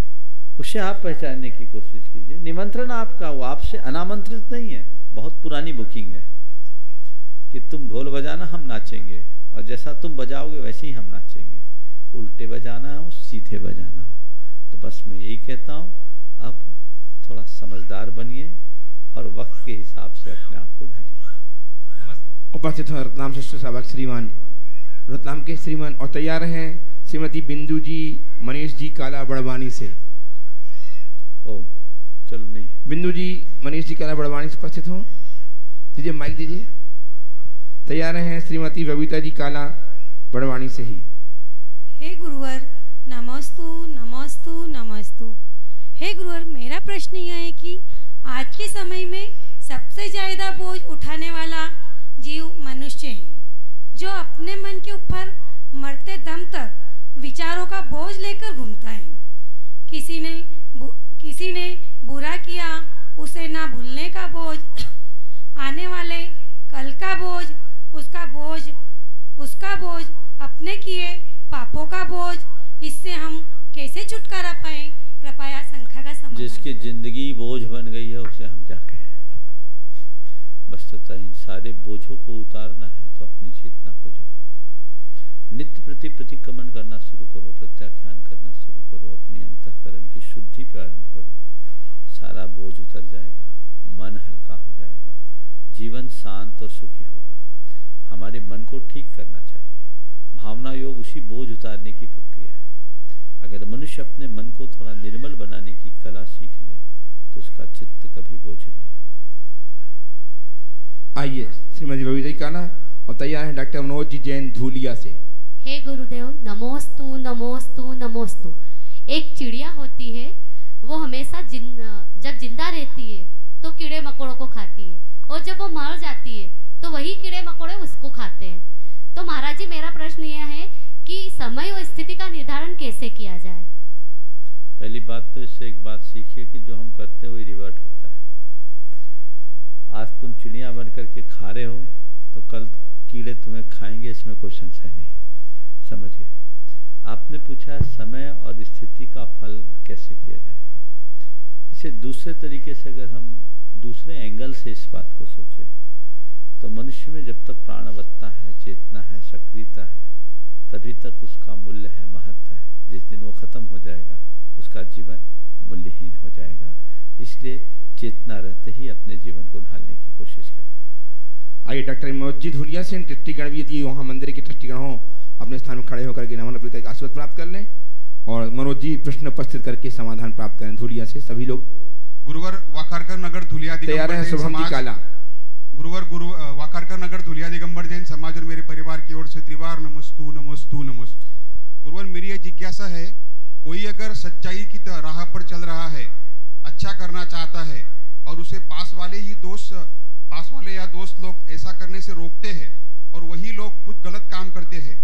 उसे आप पहचानने की कोशिश कीजिए। निमंत्रण आपका, वो आपसे अनामंत्रित नहीं है। बहुत पुरानी बुकिंग है कि तुम ढोल बजाना, हम नाचेंगे, और जैसा तुम बजाओगे वैसे ही हम नाचेंगे। उल्टे बजाना हो, सीधे बजाना हो। तो बस मैं यही कहता हूँ, अब थोड़ा समझदार बनिए और वक्त के हिसाब से अपने आप को ढालिए। उपस्थित हैं रतलाम से सभाग श्रीमान, रतलाम के श्रीमान, और तैयार हैं श्रीमती बिंदु जी मनीष जी काला बड़वानी से। ओ चलो, नहीं बिंदु जी मनीष जी काला बड़वानी से उपस्थित हो। दीजिए माइक दीजिए। तैयार हैं श्रीमती बबीता जी काला बड़वानी से ही। हे गुरुवर, नमस्तु नमस्तु नमस्तु। हे गुरुवर, मेरा प्रश्न यह है कि आज के समय में सबसे ज़्यादा बोझ उठाने वाला जीव मनुष्य है, जो अपने मन के ऊपर मरते दम तक विचारों का बोझ लेकर घूमता है। किसी ने बुरा किया, उसे ना भूलने का बोझ, आने वाले कल का बोझ, उसका बोझ, अपने किए पापों का बोझ। इससे हम कैसे छुटकारा पाएं? कृपया शंका का समाधान। जिसकी जिंदगी बोझ बन गई है उसे हम क्या कहें? बस तो इन सारे बोझों को उतारना है तो अपनी चेतना को जगाओ। नित्य प्रति प्रतिक्रमण करना शुरू करो, प्रत्याख्यान करना शुरू करो, अपनी अंतःकरण की शुद्धि प्रारंभ करो। सारा बोझ उतर जाएगा, मन हल्का हो जाएगा, जीवन शांत और सुखी होगा। हमारे मन को ठीक करना चाहिए। भावना योग उसी बोझ उतारने की प्रक्रिया है। अगर मनुष्य अपने मन को थोड़ा निर्मल बनाने की कला सीख ले तो उसका चित्त कभी बोझिल नहीं होगा। आइए श्रीमती बबीता जी काला, और तैयार हैं डॉक्टर मनोज जी जैन धूलिया से। हे गुरुदेव, नमोस्तु नमोस्तु नमोस्तु। एक चिड़िया होती है, वो हमेशा जब जिंदा रहती है तो कीड़े मकोड़ों को खाती है, और जब वो मर जाती है तो वही कीड़े मकोड़े उसको खाते हैं। तो महाराज जी, मेरा प्रश्न यह है कि समय और स्थिति का निर्धारण कैसे किया जाए? पहली बात तो इससे एक बात सीखिए कि जो हम करते हैं वही रिवर्ट होता है। आज तुम चिड़िया बन करके खा रहे हो तो कल कीड़े तुम्हें खाएंगे, इसमें कोई संशय नहीं। समझ गए? आपने पूछा समय और स्थिति का फल कैसे किया जाए। इसे दूसरे तरीके से अगर हम दूसरे एंगल से इस बात को सोचें तो मनुष्य में जब तक प्राणवत्ता है, चेतना है, सक्रियता है, तभी तक उसका मूल्य है, महत्व है। जिस दिन वो खत्म हो जाएगा उसका जीवन मूल्यहीन हो जाएगा। इसलिए चेतना रहते ही अपने जीवन को ढालने की कोशिश करें। आइए डॉक्टर मनोज धुलिया से ट्रस्टीगण भी यदि वहाँ मंदिर के ट्रस्टीगण हो अपने स्थान में खड़े होकर के नमन करके आशीर्वाद प्राप्त कर लें और मनोज जी प्रश्न उपस्थित करके समाधान प्राप्त करें। धुलिया से सभी लोग। गुरुवर वाकारकर नगर धुलिया तैयार है। शुभम जी काला। गुरुवर वाकारकर नगर धुलिया दिगंबर जैन समाज और मेरे परिवार की ओर से त्रिवार नमस्तु नमस्तु नमस्तु। गुरुवर मेरी ये जिज्ञासा है, कोई अगर सच्चाई की राह पर चल रहा है, अच्छा करना चाहता है और उसे पास वाले या दोस्त लोग ऐसा करने से रोकते हैं और वही लोग खुद गलत काम करते हैं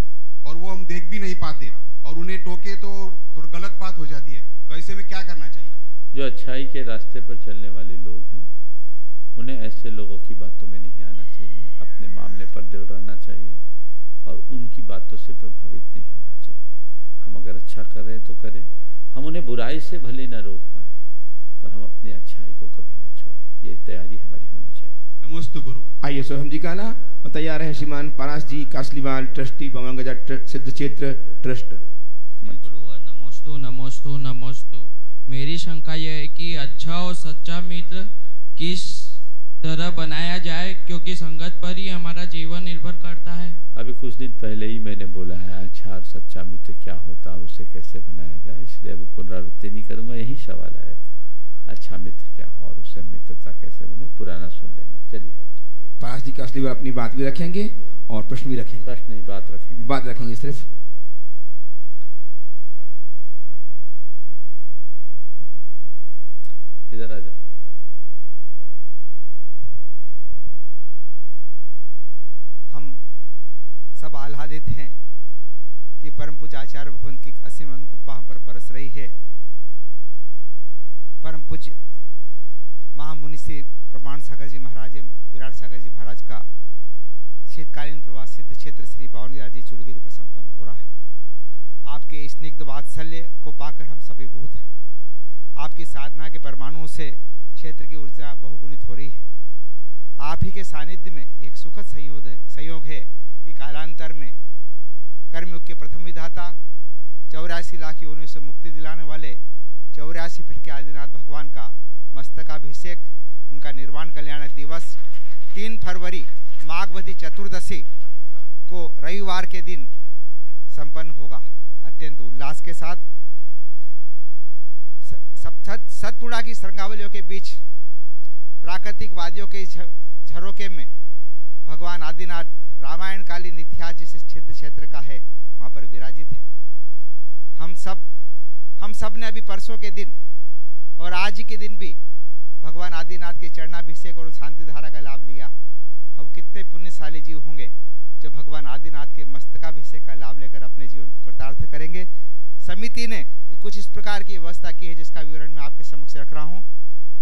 और वो हम देख भी नहीं पाते और उन्हें टोके तो थोड़ा गलत बात हो जाती है, तो ऐसे में क्या करना चाहिए? जो अच्छाई के रास्ते पर चलने वाले लोग हैं उन्हें ऐसे लोगों की बातों में नहीं आना चाहिए, अपने मामले पर दिल रहना चाहिए और उनकी बातों से प्रभावित नहीं होना चाहिए। हम अगर अच्छा कर रहे हैं तो करें, हम उन्हें बुराई से भले न रोक पाए पर हम अपनी अच्छाई को कभी न छोड़ें। ये तैयारी हमारी होनी चाहिए। नमस्ते गुरु। आइए सोहम जी काला और तैयार है श्रीमान पारास जी कासलीवाल ट्रस्टी बमंगजा सिद्ध क्षेत्र ट्रस्ट। गुरुवर नमोस्तु नमोस्तु नमोस्तु। मेरी शंका यह है कि अच्छा और सच्चा मित्र किस तरह बनाया जाए, क्योंकि संगत पर ही हमारा जीवन निर्भर करता है। अभी कुछ दिन पहले ही मैंने बोला है अच्छा और सच्चा मित्र क्या होता है और उसे कैसे बनाया जाए, इसलिए अभी पुनरावृत्ति नहीं करूंगा। यही सवाल आया था, अच्छा मित्र क्या हो और उससे मित्रता कैसे बने, पुराना सुन लेना। चलिए पारास जी कासलीवाल अपनी बात भी रखेंगे और प्रश्न भी रखेंगे। प्रश्न नहीं, बात रखेंगे। बात रखेंगे सिर्फ। इधर आ जा। हम सब आह्लादित हैं कि परम पूज्य आचार्य भगवंत की असीम अनुकंपा हम पर बरस रही है। परम पूज्य महामुनि श्री प्रमाण सागर जी महाराज विराट सागर जी महाराज का शीतकालीन प्रवास सिद्ध क्षेत्र श्री बावनगिरी जी चुलगिरी पर संपन्न हो रहा है। आपके स्निग्ध वात्सल्य को पाकर हम सब विभूत हैं। आपकी साधना के परमाणुओं से क्षेत्र की ऊर्जा बहुगुणित हो रही है। आप ही के सानिध्य में एक सुखद संयोग है कि कालांतर में कर्मयुग के प्रथम विधाता 84 लाख योनियों से मुक्ति दिलाने वाले 84 पीठ के आदिनाथ भगवान का मस्तकाभिषेक, उनका निर्वाण कल्याण दिवस 3 फरवरी माघवती चतुर्दशी को रविवार के दिन संपन्न होगा। अत्यंत उल्लास के साथ सतपुड़ा की श्रृंगावलियों के बीच प्राकृतिक वादियों के झरोके में भगवान आदिनाथ रामायण कालीन इतिहास जिस सिद्ध क्षेत्र का है वहाँ पर विराजित है। हम सब ने अभी परसों के दिन और आज के दिन भी भगवान आदिनाथ के चरणाभिषेक और शांति धारा का लाभ लिया। हम कितने पुण्यशाली जीव होंगे जो भगवान आदिनाथ के मस्तकाभिषेक का लाभ लेकर अपने जीवन को कृतार्थ करेंगे। समिति ने कुछ इस प्रकार की व्यवस्था की है जिसका विवरण मैं आपके समक्ष रख रहा हूं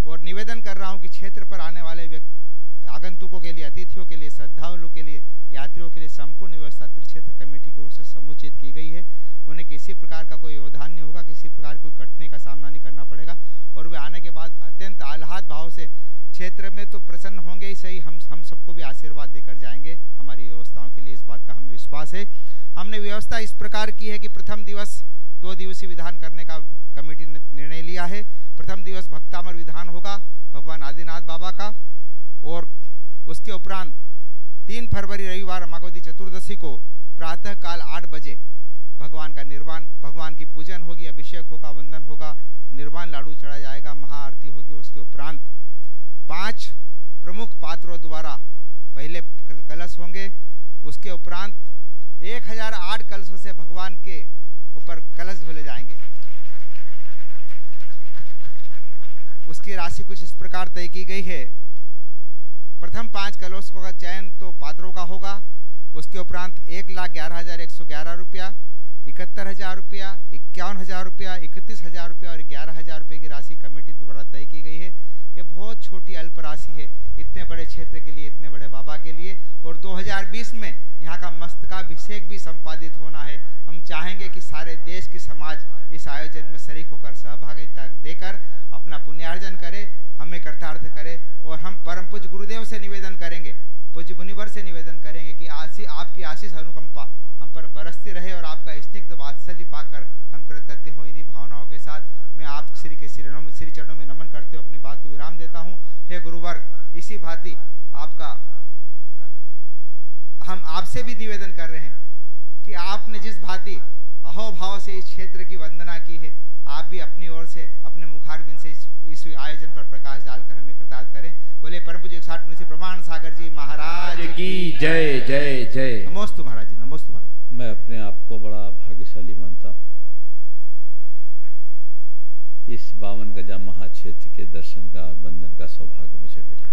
और निवेदन कर रहा हूं कि क्षेत्र पर आने वाले आगंतुकों के लिए, अतिथियों के लिए, श्रद्धालुओं के लिए, यात्रियों के लिए संपूर्ण व्यवस्था त्रिक्षेत्र कमेटी की ओर से समुचित की गई है। उन्हें किसी प्रकार का कोई व्यवधान नहीं होगा, किसी प्रकार कोई कठिनाई का सामना नहीं करना पड़ेगा और वे आने के बाद अत्यंत आह्लाद भाव से क्षेत्र में तो प्रसन्न होंगे ही सही, हम सबको भी आशीर्वाद देकर जाएंगे। हमारी व्यवस्थाओं के लिए इस बात का हमें विश्वास है। हमने व्यवस्था इस प्रकार की है कि प्रथम दिवस 2 दिवसीय विधान करने का कमेटी ने निर्णय लिया है। प्रथम दिवस भक्तामर विधान होगा भगवान आदिनाथ बाबा का और उसके उपरांत 3 फरवरी रविवार माघवती चतुर्दशी को प्रातः काल 8 बजे भगवान का निर्वाण, भगवान की पूजन होगी, अभिषेक होगा, वंदन होगा, निर्वाण लाडू चढ़ा जाएगा, महाआरती होगी। उसके उपरांत 5 प्रमुख पात्रों द्वारा पहले कलश होंगे। उसके उपरांत 1008 कलशों से भगवान के ऊपर कलश धुले जाएंगे। उसकी राशि कुछ इस प्रकार तय की गई है। प्रथम 5 कलशों का चयन तो पात्रों का होगा। उसके उपरांत 1,11,111 रुपया, 71,000 रुपया, 51,000 रुपया, 31,000 रुपया और 11,000 रुपये की राशि कमेटी द्वारा तय की गई है। ये बहुत छोटी अल्प राशि है इतने बड़े क्षेत्र के लिए, इतने बड़े बाबा के लिए। और 2020 में यहाँ का मस्तकाभिषेक भी संपादित होना है। हम चाहेंगे कि सारे देश की समाज इस आयोजन में शरीक होकर सहभागिता देकर अपना पुण्यार्जन करे, हमें कृतार्थ करे। और हम परम पूज्य गुरुदेव से निवेदन करेंगे, पूज्य मुनिवर से निवेदन करेंगे कि आपकी आशीष अनुकंपा हम पर बरसती रहे और आपका स्निग्ध वात्सल्य पाकर हम कृतकृत्य हो। इन्हीं भावनाओं के साथ मैं आप श्री के श्री चरणों में नमन करते हुए अपनी बात को विराम देता हूँ। हे गुरुवर, इसी भांति हम आपसे भी निवेदन कर रहे हैं कि आपने जिस भांति अहोभाव से इस क्षेत्र की वंदना की है, आप भी अपनी ओर से अपने मुखारबिंद से इस आयोजन पर प्रकाश डालकर हमें कृतार्थ करें। बोले परम पूज्य 160 मुनि श्री प्रमाण सागर जी महाराज की जय जय जय। नमोस्तु महाराज जी, नमोस्तु महाराज जी। मैं अपने आप को बड़ा भाग्यशाली मानता हूँ। इस 52 गजा महाक्षेत्र के दर्शन का और बंधन का सौभाग्य मुझे मिला।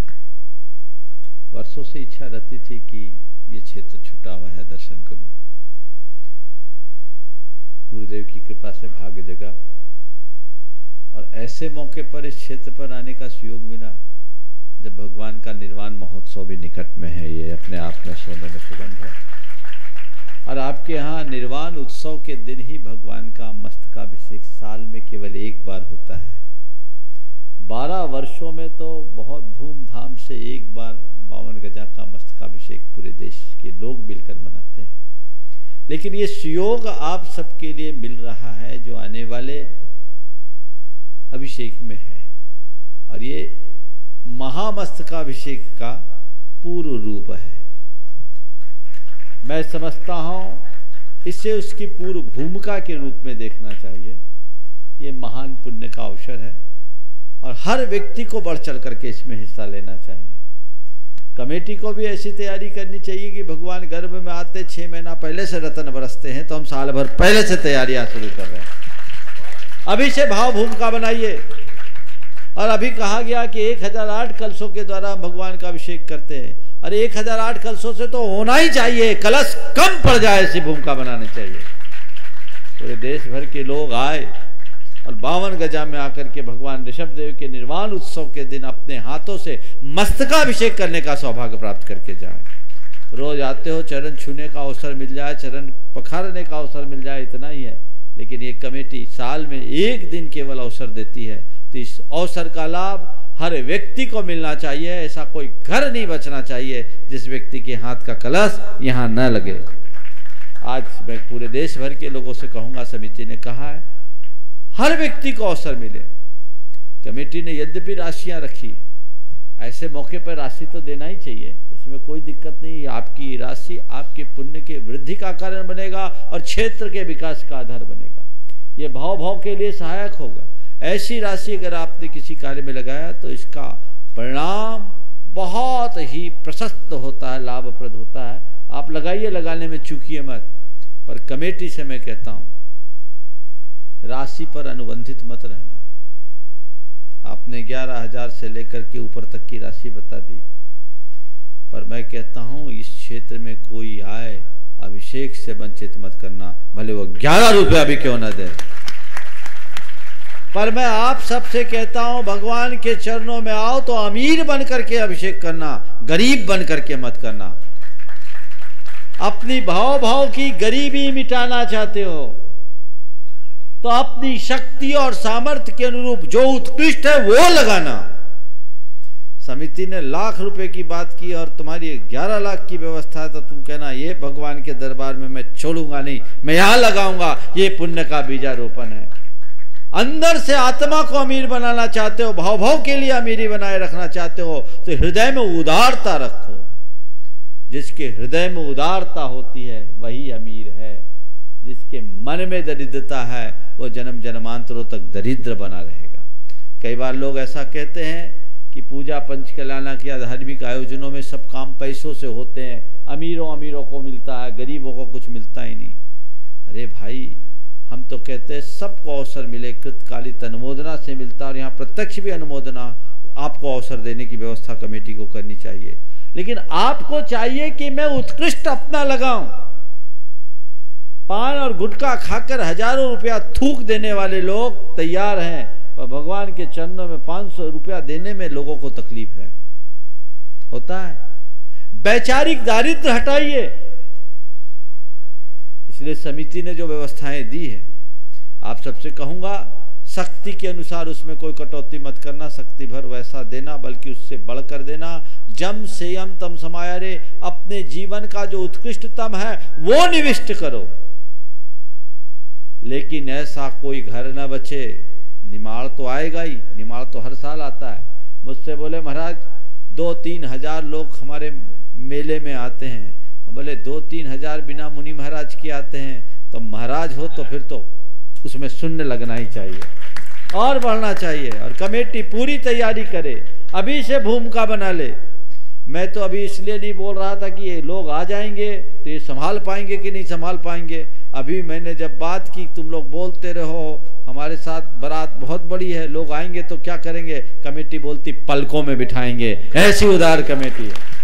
वर्षों से इच्छा रहती थी कि ये क्षेत्र छुटा हुआ है, दर्शन करूं। गुरुदेव की कृपा से भाग्य जगा और ऐसे मौके पर इस क्षेत्र पर आने का सुयोग मिला जब भगवान का निर्वाण महोत्सव भी निकट में है। ये अपने आप में सोने में सुगंध है। और आपके यहाँ निर्वाण उत्सव के दिन ही भगवान का मस्तकाभिषेक साल में केवल एक बार होता है। 12 वर्षों में तो बहुत धूमधाम से एक बार 52 गजा का मस्तकाभिषेक पूरे देश के लोग मिलकर मनाते हैं। लेकिन ये सुयोग आप सबके लिए मिल रहा है जो आने वाले अभिषेक में है, और ये महामस्तकाभिषेक का पूर्व रूप है। मैं समझता हूँ इसे उसकी पूर्व भूमिका के रूप में देखना चाहिए। ये महान पुण्य का अवसर है और हर व्यक्ति को बढ़ चढ़ करके इसमें हिस्सा लेना चाहिए। कमेटी को भी ऐसी तैयारी करनी चाहिए कि भगवान गर्भ में आते 6 महीना पहले से रतन बरसते हैं, तो हम साल भर पहले से तैयारियां शुरू कर रहे हैं। अभी से भाव भूमिका बनाइए। और अभी कहा गया कि 1008 कलशों के द्वारा हम भगवान का अभिषेक करते हैं। और 1008 कलशों से तो होना ही चाहिए, कलश कम पड़ जाए ऐसी भूमिका बनानी चाहिए। पूरे देश भर के लोग आए और 52 गजा में आकर के भगवान ऋषभदेव के निर्वाण उत्सव के दिन अपने हाथों से मस्तकाभिषेक करने का सौभाग्य प्राप्त करके जाए। रोज आते हो, चरण छूने का अवसर मिल जाए, चरण पखारने का अवसर मिल जाए, इतना ही है। लेकिन ये कमेटी साल में एक दिन केवल अवसर देती है, तो इस अवसर का लाभ हर व्यक्ति को मिलना चाहिए। ऐसा कोई घर नहीं बचना चाहिए जिस व्यक्ति के हाथ का कलश यहाँ न लगे। आज मैं पूरे देश भर के लोगों से कहूँगा, समिति ने कहा है हर व्यक्ति को अवसर मिले। कमेटी ने यद्यपि राशियां रखी, ऐसे मौके पर राशि तो देना ही चाहिए, इसमें कोई दिक्कत नहीं। आपकी राशि आपके पुण्य के वृद्धि का कारण बनेगा और क्षेत्र के विकास का आधार बनेगा। ये भाव के लिए सहायक होगा। ऐसी राशि अगर आपने किसी कार्य में लगाया तो इसका परिणाम बहुत ही प्रशस्त होता है, लाभप्रद होता है। आप लगाइए, लगाने में चूकिए मत। पर कमेटी से मैं कहता हूं राशि पर अनुबंधित मत रहना। आपने 11,000 से लेकर के ऊपर तक की राशि बता दी, पर मैं कहता हूं इस क्षेत्र में कोई आए अभिषेक से वंचित मत करना, भले वो 11 रुपया भी क्यों न दे। पर मैं आप सबसे कहता हूं भगवान के चरणों में आओ तो अमीर बन करके अभिषेक करना, गरीब बन करके मत करना। अपनी भाव की गरीबी मिटाना चाहते हो तो अपनी शक्ति और सामर्थ्य के अनुरूप जो उत्कृष्ट है वो लगाना। समिति ने लाख रुपए की बात की और तुम्हारी 11 लाख की व्यवस्था है, तो तुम कहना ये भगवान के दरबार में मैं छोड़ूंगा नहीं, मैं यहां लगाऊंगा। ये पुण्य का बीजारोपण है। अंदर से आत्मा को अमीर बनाना चाहते हो, भाव के लिए अमीरी बनाए रखना चाहते हो, तो हृदय में उदारता रखो। जिसके हृदय में उदारता होती है वही अमीर है। जिसके मन में दरिद्रता है वो जन्म जन्मांतरों तक दरिद्र बना रहेगा। कई बार लोग ऐसा कहते हैं कि पूजा पंचकल्याण के धार्मिक आयोजनों में सब काम पैसों से होते हैं, अमीरों को मिलता है, गरीबों को कुछ मिलता ही नहीं। अरे भाई, हम तो कहते हैं सबको अवसर मिले, कृतकालिक अनुमोदना से मिलता है और यहाँ प्रत्यक्ष भी अनुमोदना आपको अवसर देने की व्यवस्था कमेटी को करनी चाहिए। लेकिन आपको चाहिए कि मैं उत्कृष्ट अपना लगाऊं। पान और गुटखा खाकर हजारों रुपया थूक देने वाले लोग तैयार हैं, पर भगवान के चरणों में 500 रुपया देने में लोगों को तकलीफ है, होता है। वैचारिक दारिद्र्य हटाइए। इसलिए समिति ने जो व्यवस्थाएं दी है, आप सबसे कहूंगा शक्ति के अनुसार उसमें कोई कटौती मत करना, शक्ति भर वैसा देना, बल्कि उससे बढ़कर देना। जम सेयम तम समाया रे, अपने जीवन का जो उत्कृष्टतम है वो निविष्ट करो, लेकिन ऐसा कोई घर न बचे। निमाड़ तो आएगा ही, निमाड़ तो हर साल आता है। मुझसे बोले महाराज 2-3 हजार लोग हमारे मेले में आते हैं। हम बोले 2-3 हजार बिना मुनि महाराज के आते हैं, तो महाराज हो तो फिर तो उसमें शून्य लगना ही चाहिए और बढ़ना चाहिए। और कमेटी पूरी तैयारी करे, अभी से भूमिका बना ले। मैं तो अभी इसलिए नहीं बोल रहा था कि ये लोग आ जाएंगे तो ये संभाल पाएंगे कि नहीं संभाल पाएंगे। अभी मैंने जब बात की, तुम लोग बोलते रहो हमारे साथ बारात बहुत बड़ी है, लोग आएंगे तो क्या करेंगे, कमेटी बोलती पलकों में बिठाएंगे, ऐसी उदार कमेटी है।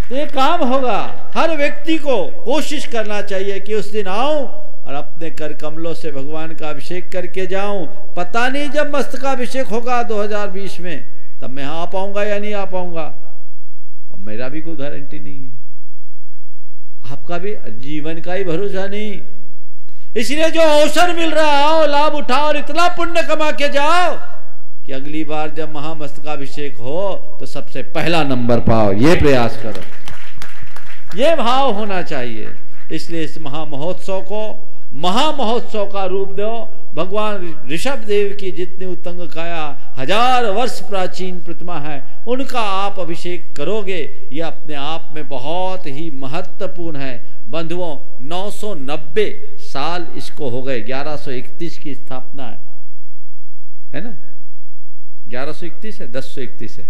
तो ये काम होगा। हर व्यक्ति को कोशिश करना चाहिए कि उस दिन आऊं और अपने कर कमलों से भगवान का अभिषेक करके जाऊं। पता नहीं जब मस्तकाभिषेक होगा 2020 में, तब मैं आ पाऊंगा या नहीं आ पाऊंगा। अब मेरा भी कोई गारंटी नहीं है, आपका भी जीवन का ही भरोसा नहीं। इसलिए जो अवसर मिल रहा है आओ, लाभ उठाओ और इतना पुण्य कमा के जाओ कि अगली बार जब महामस्तकाभिषेक हो तो सबसे पहला नंबर पाओ। ये प्रयास करो, ये भाव होना चाहिए। इसलिए इस महामहोत्सव को महामहोत्सव का रूप दो। भगवान ऋषभ देव की जितनी उत्तंग काया 1000 वर्ष प्राचीन प्रतिमा है, उनका आप अभिषेक करोगे, ये अपने आप में बहुत ही महत्वपूर्ण है। बंधुओं 990 साल इसको हो गए, 1131 की स्थापना है ना, 1131 है, 1031 है,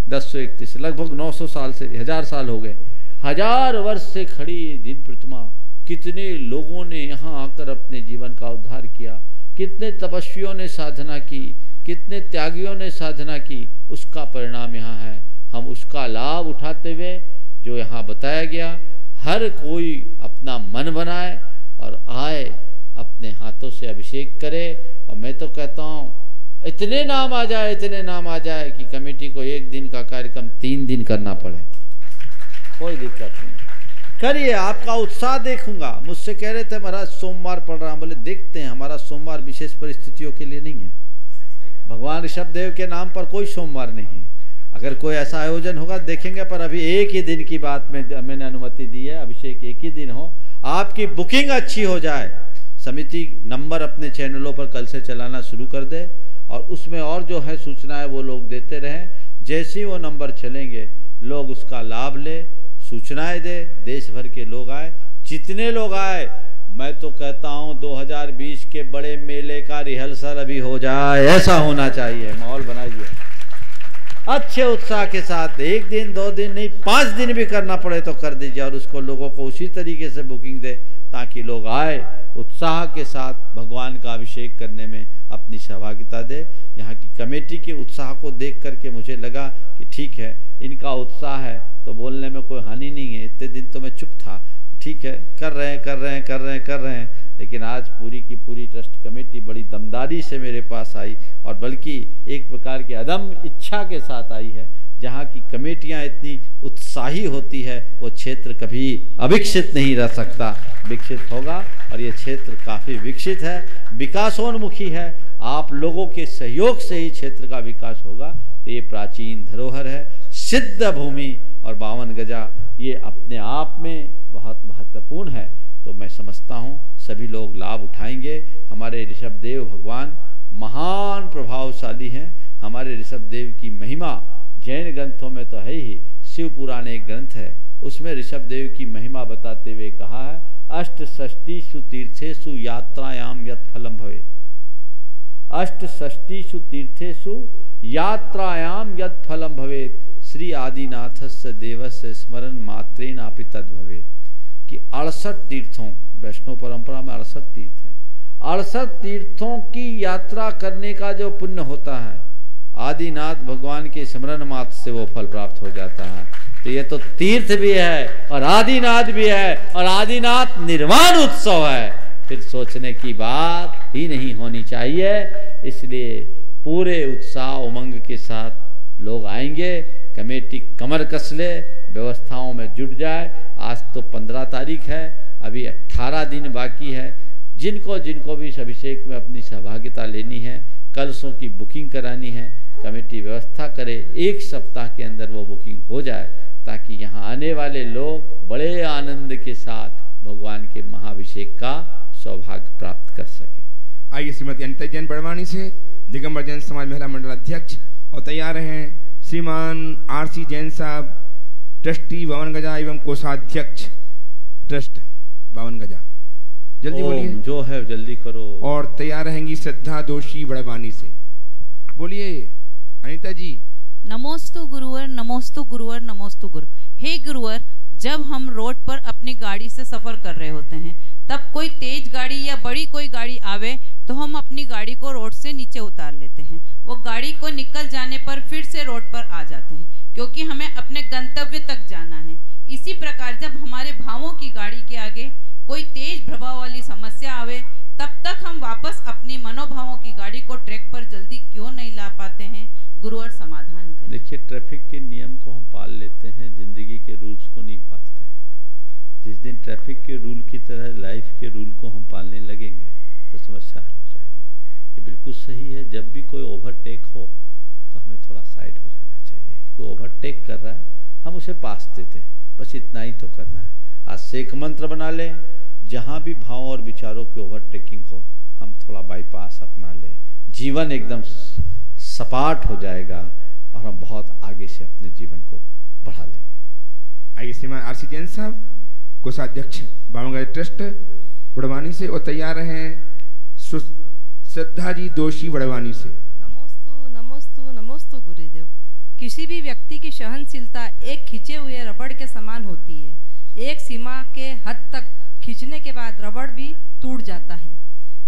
1031 लगभग 900 साल से 1000 साल हो गए। 1000 वर्ष से खड़ी जिन प्रतिमा, कितने लोगों ने यहाँ आकर अपने जीवन का उद्धार किया, कितने तपस्वियों ने साधना की, कितने त्यागियों ने साधना की, उसका परिणाम यहाँ है। हम उसका लाभ उठाते हुए जो यहाँ बताया गया, हर कोई अपना मन बनाए और आए, अपने हाथों से अभिषेक करे। और मैं तो कहता हूँ इतने नाम आ जाए, इतने नाम आ जाए कि कमेटी को 1 दिन का कार्यक्रम 3 दिन करना पड़े, कोई दिक्कत नहीं। करिए, आपका उत्साह देखूंगा। मुझसे कह रहे थे महाराज सोमवार पड़ रहा, बोले देखते हैं, हमारा सोमवार विशेष परिस्थितियों के लिए नहीं है। भगवान ऋषभ देव के नाम पर कोई सोमवार नहीं है। अगर कोई ऐसा आयोजन होगा देखेंगे, पर अभी 1 ही दिन की बात में मैंने अनुमति दी है, अभिषेक 1 ही दिन हो। आपकी बुकिंग अच्छी हो जाए, समिति नंबर अपने चैनलों पर कल से चलाना शुरू कर दे और उसमें और जो है सूचनाएं वो लोग देते रहें। जैसे ही वो नंबर चलेंगे लोग उसका लाभ ले, सूचनाएं दे, देश भर के लोग आए। जितने लोग आए, मैं तो कहता हूं 2020 के बड़े मेले का रिहर्सल अभी हो जाए, ऐसा होना चाहिए। माहौल बनाइए अच्छे उत्साह के साथ, 1 दिन 2 दिन नहीं 5 दिन भी करना पड़े तो कर दीजिए और उसको लोगों को उसी तरीके से बुकिंग दे ताकि लोग आए उत्साह के साथ भगवान का अभिषेक करने में अपनी सहभागिता दे। यहाँ की कमेटी के उत्साह को देख करके मुझे लगा कि ठीक है, इनका उत्साह है तो बोलने में कोई हानि नहीं है। इतने दिन तो मैं चुप था, ठीक है कर रहे हैं, लेकिन आज पूरी की पूरी ट्रस्ट कमेटी बड़ी दमदारी से मेरे पास आई और बल्कि एक प्रकार की अदम इच्छा के साथ आई है। जहाँ की कमेटियाँ इतनी उत्साही होती है वो क्षेत्र कभी अविकसित नहीं रह सकता, विकसित होगा। और ये क्षेत्र काफ़ी विकसित है, विकासोन्मुखी है। आप लोगों के सहयोग से ही क्षेत्र का विकास होगा। तो ये प्राचीन धरोहर है, सिद्ध भूमि और 52 गजा, ये अपने आप में बहुत महत्वपूर्ण है। तो मैं समझता हूँ सभी लोग लाभ उठाएंगे। हमारे ऋषभ देव भगवान महान प्रभावशाली हैं। हमारे ऋषभ देव की महिमा जैन ग्रंथों में तो है ही, शिव पुराण एक ग्रंथ है, उसमें ऋषभ देव की महिमा बताते हुए कहा है, 8 तीर्थेषु यात्रायाम यत् फलम भवेत्। 8 तीर्थेषु यात्रायाम यत् फलम भवेत् श्री आदिनाथस्य देवस्य स्मरण मात्रेणापि तद् भवेत्। कि 68 तीर्थों, वैष्णव परंपरा में 68 तीर्थ है, 68 तीर्थों की यात्रा करने का जो पुण्य होता है, आदिनाथ भगवान के स्मरण मात्र से वो फल प्राप्त हो जाता है। तो ये तो तीर्थ भी है और आदिनाथ भी है और आदिनाथ निर्वाण उत्सव है। फिर सोचने की बात ही नहीं होनी चाहिए। इसलिए पूरे उत्साह उमंग के साथ लोग आएंगे। कमेटी कमर कस ले, व्यवस्थाओं में जुट जाए। आज तो 15 तारीख है, अभी 18 दिन बाकी है। जिनको भी इस अभिषेक में अपनी सहभागिता लेनी है, कलशों की बुकिंग करानी है, कमेटी व्यवस्था करे। 1 सप्ताह के अंदर वो बुकिंग हो जाए ताकि यहाँ आने वाले लोग बड़े आनंद के साथ भगवान के महाभिषेक का सौभाग्य प्राप्त कर सके। आइए श्रीमती अनिता जैन बड़वानी से दिगंबर जैन समाज महिला मंडल अध्यक्ष और तैयार हैं श्रीमान आरसी जैन साहब, ट्रस्टी बावन गजा एवं कोषाध्यक्ष ट्रस्ट बावन गजा। जल्दी बोलिए, जो है जल्दी करो। और तैयार रहेंगी श्रद्धा दोषी बड़वानी से। बोलिए अनिता जी। नमोस्तु गुरुवर, नमोस्तु गुरुवर, नमोस्तु गुरु। हे गुरुवर, जब हम रोड पर अपनी गाड़ी से सफर कर रहे होते हैं तब कोई तेज गाड़ी या बड़ी कोई गाड़ी आवे तो हम अपनी गाड़ी को रोड से नीचे उतार लेते हैं। वो गाड़ी को निकल जाने पर फिर से रोड पर आ जाते हैं क्योंकि हमें अपने गंतव्य तक जाना है। इसी प्रकार जब हमारे भावों की गाड़ी के आगे कोई तेज प्रभाव वाली समस्या आवे तब तक हम वापस अपनी मनोभावों की गाड़ी को ट्रैक पर जल्दी क्यों नहीं ला पाते हैं? गुरुवर समाधान करें। देखिए, ट्रैफिक के नियम को हम पाल लेते हैं, जिंदगी के रूल्स को नहीं पालते हैं। जिस दिन ट्रैफिक के रूल की तरह लाइफ के रूल को हम पालने लगेंगे तो समस्या हल हो जाएगी। ये बिल्कुल सही है। जब भी कोई ओवरटेक हो तो हमें थोड़ा साइड हो जाना चाहिए। कोई ओवरटेक कर रहा है, हम उसे पास देते हैं, बस इतना ही तो करना है। आज से एक मंत्र बना लें, जहाँ भी भाव और विचारों की ओवरटेकिंग हो हम थोड़ा बाईपास अपना लें, जीवन एकदम सपाट हो जाएगा और हम बहुत आगे से अपने जीवन को बढ़ा लेंगे। आइए श्रीमान आरसी जैन साहब, कोषाध्यक्ष बावनगढ़ ट्रस्ट बड़वानी से, और तैयार हैं श्रद्धा जी दोषी बड़वानी से। नमोस्तु नमोस्तु नमोस्तु गुरुदेव। किसी भी व्यक्ति की सहनशीलता एक खिंचे हुए रबड़ के समान होती है। एक सीमा के हद तक खींचने के बाद रबड़ भी टूट जाता है।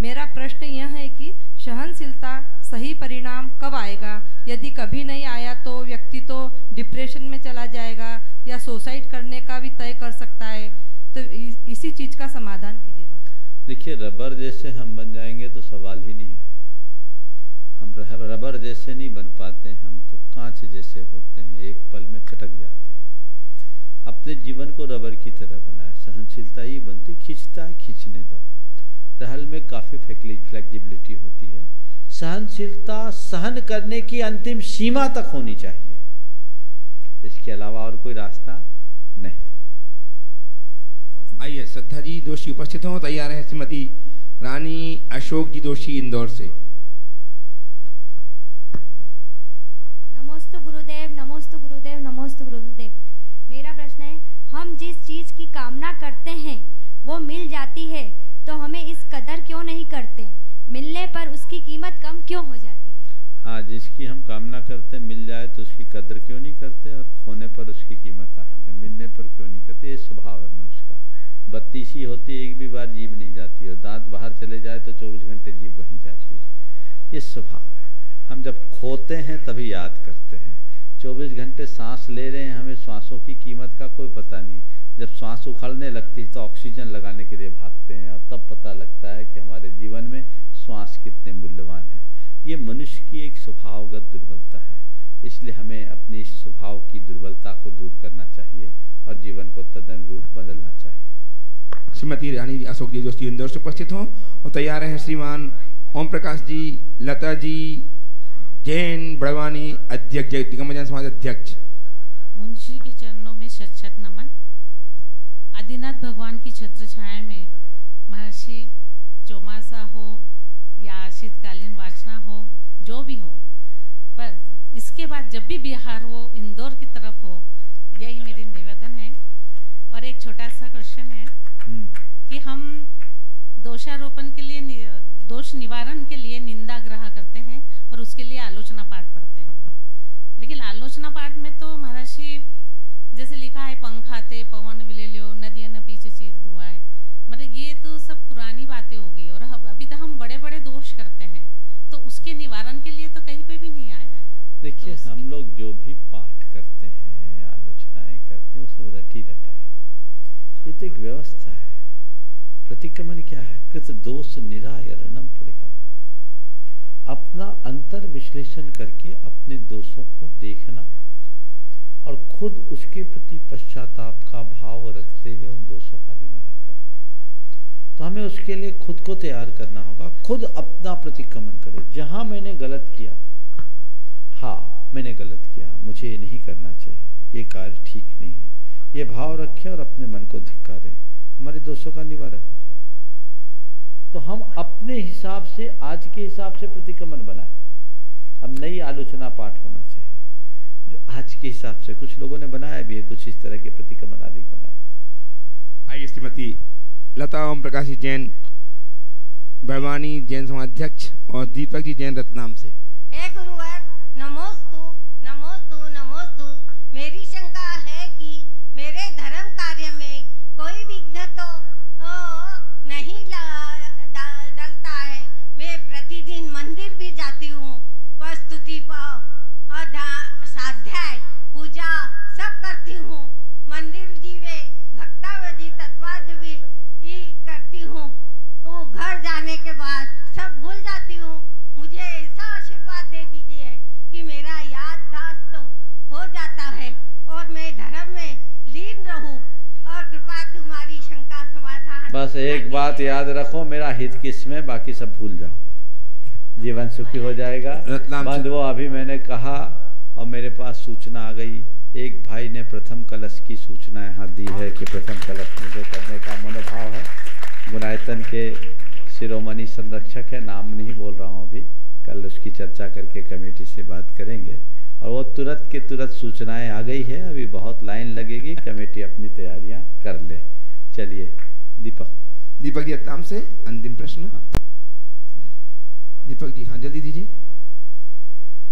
मेरा प्रश्न यह है कि सहनशीलता सही परिणाम कब आएगा? यदि कभी नहीं आया तो व्यक्ति तो डिप्रेशन में चला जाएगा या सुसाइड करने का भी तय कर सकता है। तो इसी चीज का समाधान कीजिए महाराज। देखिए, रबर जैसे हम बन जाएंगे तो सवाल ही नहीं आएगा। हम रबर जैसे नहीं बन पाते, हम तो कांच जैसे होते हैं, एक पल में चटक जाते हैं। अपने जीवन को रबर की तरह बनाए, सहनशीलता ही बनती, खींचता है खींचने दो। रहल में काफ़ी फ्लेक्सिबिलिटी होती है। सहनशीलता सहन करने की अंतिम सीमा तक होनी चाहिए, इसके अलावा और कोई रास्ता नहीं। आइए श्रद्धा जी दोषी उपस्थित हों। तैयार हैं श्रीमती रानी अशोक जी दोषी इंदौर से। नमोस्तु गुरुदेव, नमोस्तु गुरुदेव, नमोस्तु गुरुदेव। मेरा प्रश्न है, हम जिस चीज की कामना करते हैं वो मिल जाती है तो हमें इस कदर क्यों नहीं करते? मिलने पर उसकी कीमत कम क्यों हो जाती है? हाँ, जिसकी हम कामना करते मिल जाए तो उसकी कदर क्यों नहीं करते, और खोने पर उसकी कीमत आते, मिलने पर क्यों नहीं करते? ये स्वभाव है मनुष्य का। बत्ती सी होती है, एक भी बार जीभ नहीं जाती, और दांत बाहर चले जाए तो 24 घंटे जीभ वहीं जाती है। ये स्वभाव है। हम जब खोते हैं तभी याद करते हैं। 24 घंटे सांस ले रहे हैं, हमें सांसों की कीमत का कोई पता नहीं। जब सांस उखड़ने लगती है तो ऑक्सीजन लगाने के लिए भागते हैं, और तब पता लगता है कि हमारे जीवन में श्वास कितने मूल्यवान है। ये मनुष्य की एक स्वभावगत दुर्बलता है, इसलिए हमें अपनी इस स्वभाव की दुर्बलता को दूर करना चाहिए और जीवन को तदनुरूप बदलना चाहिए। श्रीमती रानी अशोक जी दोषी इंदौर से उपस्थित हों, और तैयार हैं श्रीमान ओम प्रकाश जी, लता जी जैन बड़वानी अध्यक्ष, दिगंबर जैन समाज अध्यक्ष। मुंशी के चरणों में शत शत नमन। आदिनाथ भगवान की छत्र छाया में महर्षि चौमासा हो या शीतकालीन वाचना हो, जो भी हो, पर इसके बाद जब भी बिहार हो, इंदौर की तरफ हो, यही मेरी निवेदन है। और एक छोटा सा क्वेश्चन है कि हम दोषारोपण के लिए, दोष निवारण के लिए निंदा ग्रह करते हैं और उसके लिए आलोचना पाठ पढ़ते हैं। लेकिन आलोचना पाठ में तो महर्षि जैसे लिखा है, पंखाते पवन विलेल्यो नदियाँ न पीछे चीज धुआए, मतलब ये तो सब पुरानी बातें हो गई। और अभी तक हम बड़े बड़े दोष करते हैं, तो उसके निवारण के लिए तो कहीं पे भी नहीं आया है। देखिए, हम लोग जो भी पाठ करते हैं, आलोचनाएं करते हैं, वो सब रटी रटा है। ये तो एक व्यवस्था है। प्रतिक्रमण क्या है? कृत दोष निरायरणम परिक्रमण। अपना अंतर विश्लेषण करके अपने दोषों को देखना और खुद उसके प्रति पश्चाताप का भाव रखते हुए उन दोषों का निवारण करना। तो हमें उसके लिए खुद को तैयार करना होगा। खुद अपना प्रतिक्रमण करें। जहां मैंने गलत किया, हाँ मैंने गलत किया, मुझे ये नहीं करना चाहिए, ये कार्य ठीक नहीं है, ये भाव रखें और अपने मन को धिक्कारें, हमारे दोषों का निवारण हो जाए। तो हम अपने हिसाब से, आज के हिसाब से प्रतिक्रमण बनाएं। अब नई आलोचना पाठ होना चाहिए जो आज के हिसाब से, कुछ लोगों ने बनाया भी है, कुछ इस तरह के प्रतिक्रमण आदि बनाए। आइए श्रीमती लता ओम प्रकाश जैन भवानी जैन समाध्यक्ष और दीपक जी जैन रतलाम से। हे गुरुवर, नमोस्तु नमोस्तु नमोस्तु। मेरी शंका है कि मेरे धर्म कार्य में कोई विघ्न तो नहीं डलता है। मैं प्रतिदिन मंदिर भी जाती हूँ, पर स्तुति स्वाध्याय पूजा सब करती हूँ। मंदिर जीवे भक्तावधि तत्वाद भी करती हूँ। तो घर जाने के बाद सब भूल जाती हूँ। मुझे ऐसा आशीर्वाद दे दीजिए कि मेरा याददाश्त हो जाता है और मैं धर्म में लीन रहूं और कृपा तुम्हारी शंका समाधान। बस एक बात याद रखो, मेरा हित किसमें, बाकी सब भूल जाओ, जीवन सुखी हो जाएगा। बंधुओं, अभी मैंने कहा और मेरे पास सूचना आ गई, एक भाई ने प्रथम कलश की सूचना यहाँ दी है कि प्रथम कलश मुझे करने का मनोभाव है। गुणायतन के शिरोमणि संरक्षक है, नाम नहीं बोल रहा हूँ अभी, कल उसकी चर्चा करके कमेटी से बात करेंगे। और वो तुरंत के तुरंत सूचनाएं आ गई है, अभी बहुत लाइन लगेगी, कमेटी अपनी तैयारियां कर ले। चलिए दीपक जी रतलाम से अंतिम प्रश्न। हाँ। दीपक जी, हाँ जल्दी दीजिए।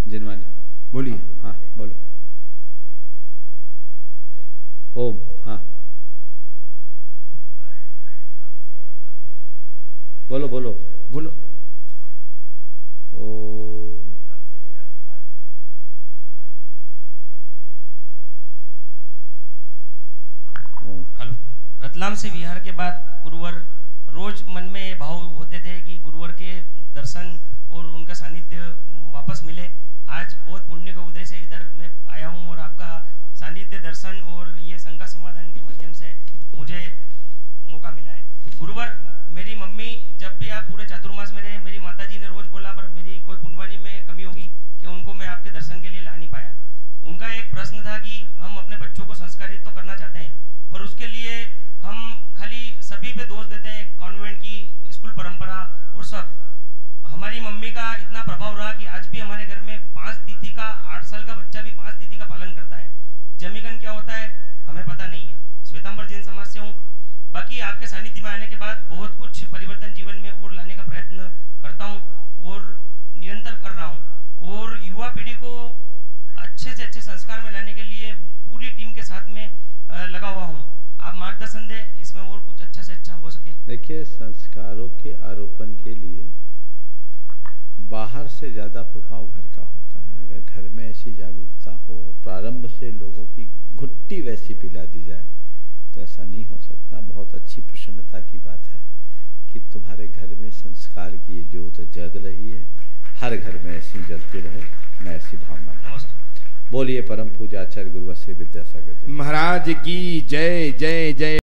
जिनवानी बोलिए। हाँ बोलो। ओम। हाँ बोलो बोलो बोलो। ओम। हेलो। रतलाम से विहार के बाद गुरुवर रोज मन में ये भाव होते थे कि गुरुवर के दर्शन और उनका सानिध्य वापस मिले। आज बहुत पुण्य के उदय से इधर मैं आया हूँ और आपका सानिध्य, दर्शन और ये शंका समाधान के माध्यम से मुझे मौका मिला है। गुरुवर, मेरी मम्मी जब भी आप पूरे चातुर्मास में रहे, मेरी माताजी ने रोज बोला पर मेरी कोई पुण्यवानी में कमी होगी कि उनको मैं आपके दर्शन के लिए ला नहीं पाया। उनका एक प्रश्न था कि हम अपने बच्चों को संस्कारित तो करना चाहते हैं, पर उसके लिए हम खाली सभी पे दोष देते हैं, कॉन्वेंट की स्कूल परंपरा और सब। हमारी मम्मी का इतना प्रभाव रहा कि आज भी हमारे घर में 5 तिथि का, 8 साल का बच्चा भी 5 तिथि का पालन करता है। जमीकन क्या होता है हमें पता नहीं है। श्वेतांबर जैन समाज से हूँ। बाकी आपके सानिध्य में आने के बाद बहुत कुछ परिवर्तन जीवन में और लाने का प्रयत्न करता हूँ और निरंतर कर रहा हूँ। और युवा पीढ़ी को अच्छे से अच्छे संस्कार में लाने के लिए पूरी टीम के साथ में लगा हुआ हूँ। आप मार्गदर्शन दें, इसमें और कुछ अच्छा से अच्छा हो सके। देखिए, संस्कारों के आरोपण के लिए बाहर से ज़्यादा प्रभाव घर का होता है। अगर घर में ऐसी जागरूकता हो, प्रारंभ से लोगों की घुट्टी वैसी पिला दी जाए तो ऐसा नहीं हो सकता। बहुत अच्छी प्रसन्नता की बात है कि तुम्हारे घर में संस्कार की ये ज्योत जग रही है, हर घर में ऐसी जलती रहे। मैं ऐसी भावना। बोलिए परम पूज्य आचार्य गुरुवर श्री विद्यासागर जी महाराज की जय जय जय।